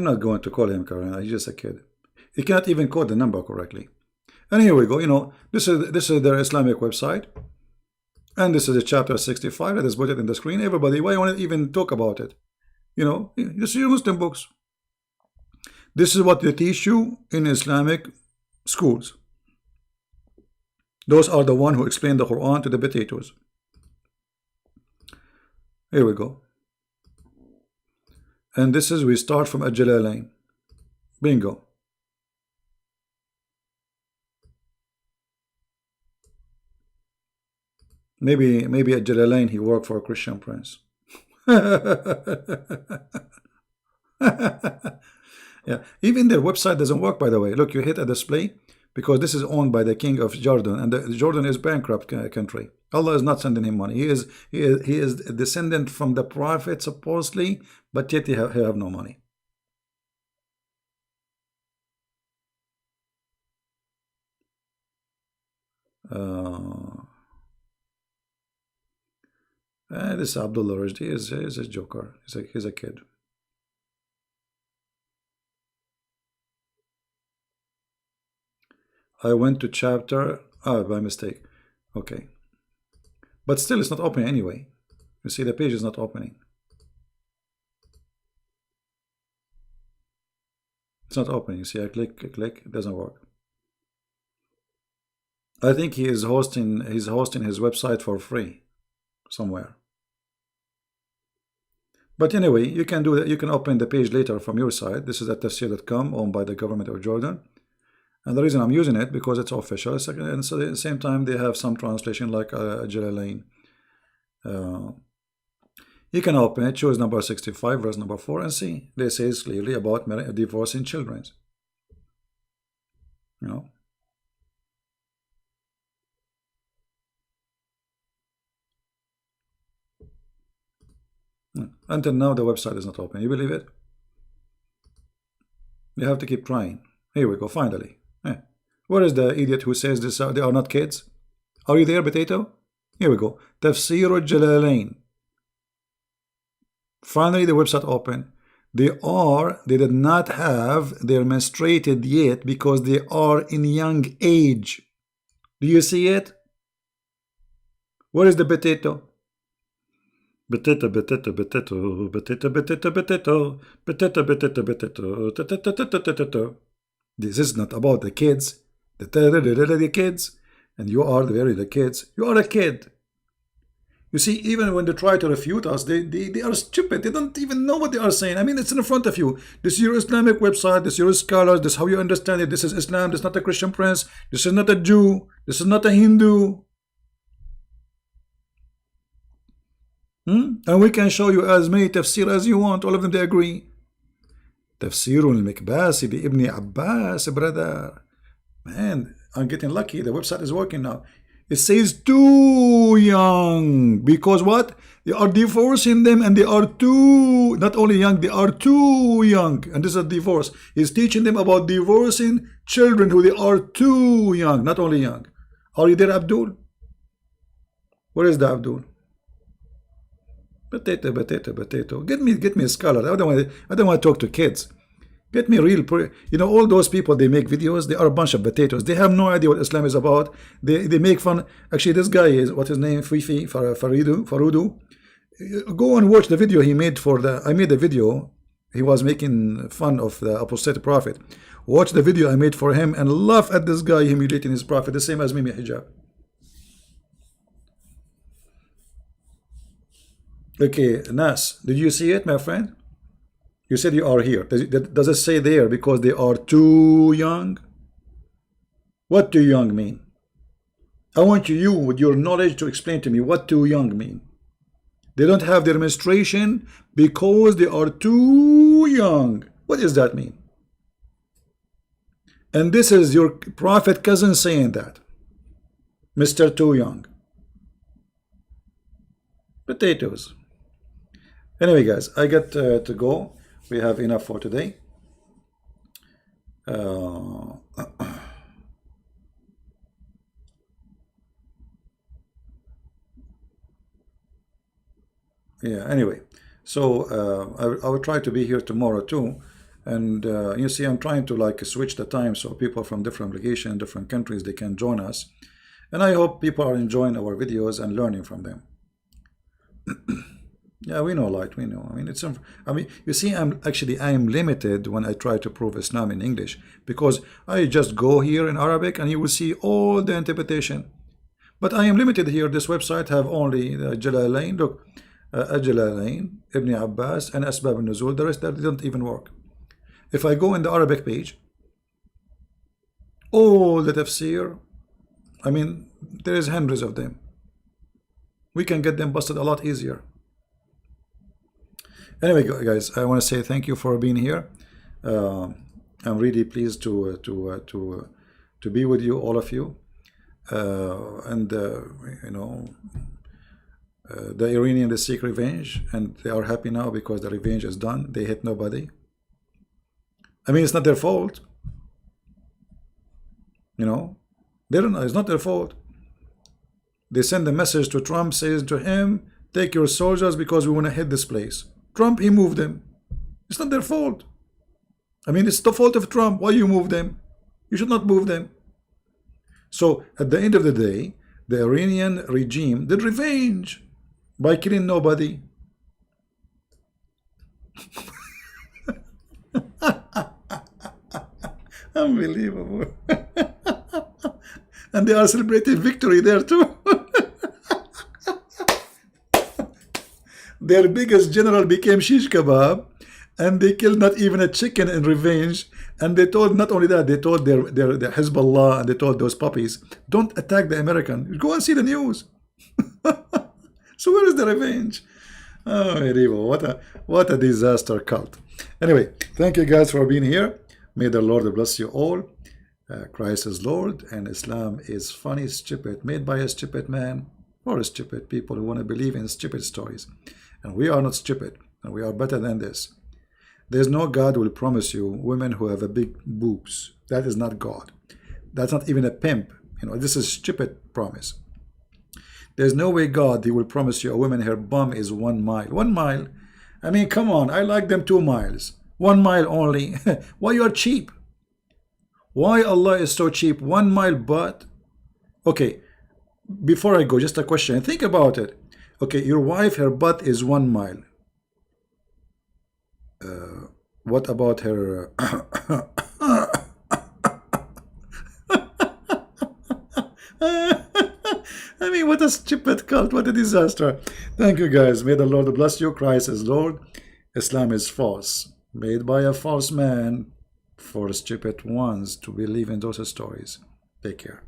not going to call him Karen. He's just a kid. He can't even quote the number correctly. And here we go. You know, this is their Islamic website. And this is a chapter 65 that is put it in the screen. Everybody, why you want to even talk about it? You know, you see your Muslim books. This is what they teach you in Islamic schools. Those are the one who explain the Quran to the potatoes. Here we go. And this is, we start from Al-Jalalain. Bingo. Maybe at Jalalain he worked for a Christian prince. Yeah, even their website doesn't work, by the way. Look, you hit a display because this is owned by the king of Jordan, and Jordan is bankrupt country. Allah is not sending him money. He is a descendant from the prophet supposedly, but yet he have no money. This Abdullah Rajdi is a joker. He's a kid. I went to chapter by mistake. Okay, but still it's not opening anyway. You see the page is not opening. It's not opening. See, I click, it doesn't work. I think he is hosting his website for free somewhere. But anyway, you can do that. You can open the page later from your side. This is at tafsir.com, owned by the government of Jordan. And the reason I'm using it because it's official. And so at the same time, they have some translation like Jalalain. You can open it, choose number 65, verse number 4, and see. They say clearly about divorcing children. You know. Until now, the website is not open. You believe it? You have to keep trying. Here we go, finally. Where is the idiot who says this? They are not kids? Are you there, Potato? Here we go. Tafsir al-Jalalain. Finally, the website open. They did not have their menstruated yet because they are in young age. Do you see it? Where is the potato? Potato, potato, potato, potato, potato, potato, potato, potato, potato. This is not about the kids. The kids, and you are the kids. You are a kid. You see, even when they try to refute us, they are stupid. They don't even know what they are saying. I mean, it's in front of you. This is your Islamic website. This is your scholars. This is how you understand it. This is Islam. This is not a Christian prince. This is not a Jew. This is not a Hindu. And we can show you as many tafsir as you want. All of them, they agree. Tafsir al-Mikbasi bi Ibn Abbas, brother. Man, I'm getting lucky. The website is working now. It says too young. Because what? They are divorcing them and they are too, not only young, they are too young. And this is a divorce. He's teaching them about divorcing children who they are too young, not only young. Are you there, Abdul? Where is the Abdul? Potato, potato, potato. Get me a scholar. I don't want to talk to kids. Get me real. You know, all those people, they make videos. They are a bunch of potatoes. They have no idea what Islam is about. They make fun. Actually, this guy is, what's his name? Fifi Farudu. Go and watch the video he made for the. I made a video. He was making fun of the apostate prophet. Watch the video I made for him and laugh at this guy humiliating his prophet, the same as Mimi Hijab. Okay, Nas, did you see it, my friend? You said you are here. Does it say there because they are too young? What too young mean? I want you with your knowledge to explain to me what too young mean. They don't have their menstruation because they are too young. What does that mean? And this is your prophet cousin saying that. Mr. Too Young. Potatoes. Anyway, guys, I got to go. We have enough for today. Yeah, anyway, so I will try to be here tomorrow too. And you see, I'm trying to like switch the time so people from different locations, different countries, they can join us. And I hope people are enjoying our videos and learning from them. Yeah, we know, light. We know. I mean, you see, I am limited when I try to prove Islam in English because I just go here in Arabic and you will see all the interpretation. But I am limited here. This website have only the Jalalain. Look, Jalalain, Ibn Abbas, and Asbab al-Nuzul. The rest that didn't even work. If I go in the Arabic page, all the tafsir, I mean, there is hundreds of them. We can get them busted a lot easier. Anyway, guys, I want to say thank you for being here. I'm really pleased to be with you, all of you. You know, the Iranian, they seek revenge, and they are happy now because the revenge is done. They hit nobody. I mean, it's not their fault. You know, it's not their fault. They send a message to Trump, says to him, take your soldiers because we want to hit this place. Trump, he moved them. It's not their fault. I mean, it's the fault of Trump. Why you move them? You should not move them. So, at the end of the day, the Iranian regime did revenge by killing nobody. Unbelievable. And they are celebrating victory there too. Their biggest general became shish kebab, and they killed not even a chicken in revenge. And they told, not only that, they told their Hezbollah, and they told those puppies, don't attack the American. Go and see the news. So where is the revenge? Oh, medieval. What a disaster cult. Anyway, thank you guys for being here. May the Lord bless you all. Christ is Lord, and Islam is funny, stupid, made by a stupid man for stupid people who want to believe in stupid stories. And we are not stupid, and we are better than this. There's no God who will promise you women who have a big boobs. That is not God. That's not even a pimp. You know, this is stupid promise. There's no way God, he will promise you a woman her bum is 1 mile. 1 mile? I mean, come on. I like them 2 miles. 1 mile only. Why you are cheap? Why Allah is so cheap? 1 mile butt? Okay, before I go, just a question. Think about it. Okay, your wife, her butt is 1 mile. What about her? I mean, what a stupid cult. What a disaster. Thank you, guys. May the Lord bless you. Christ is Lord. Islam is false. Made by a false man for stupid ones to believe in those stories. Take care.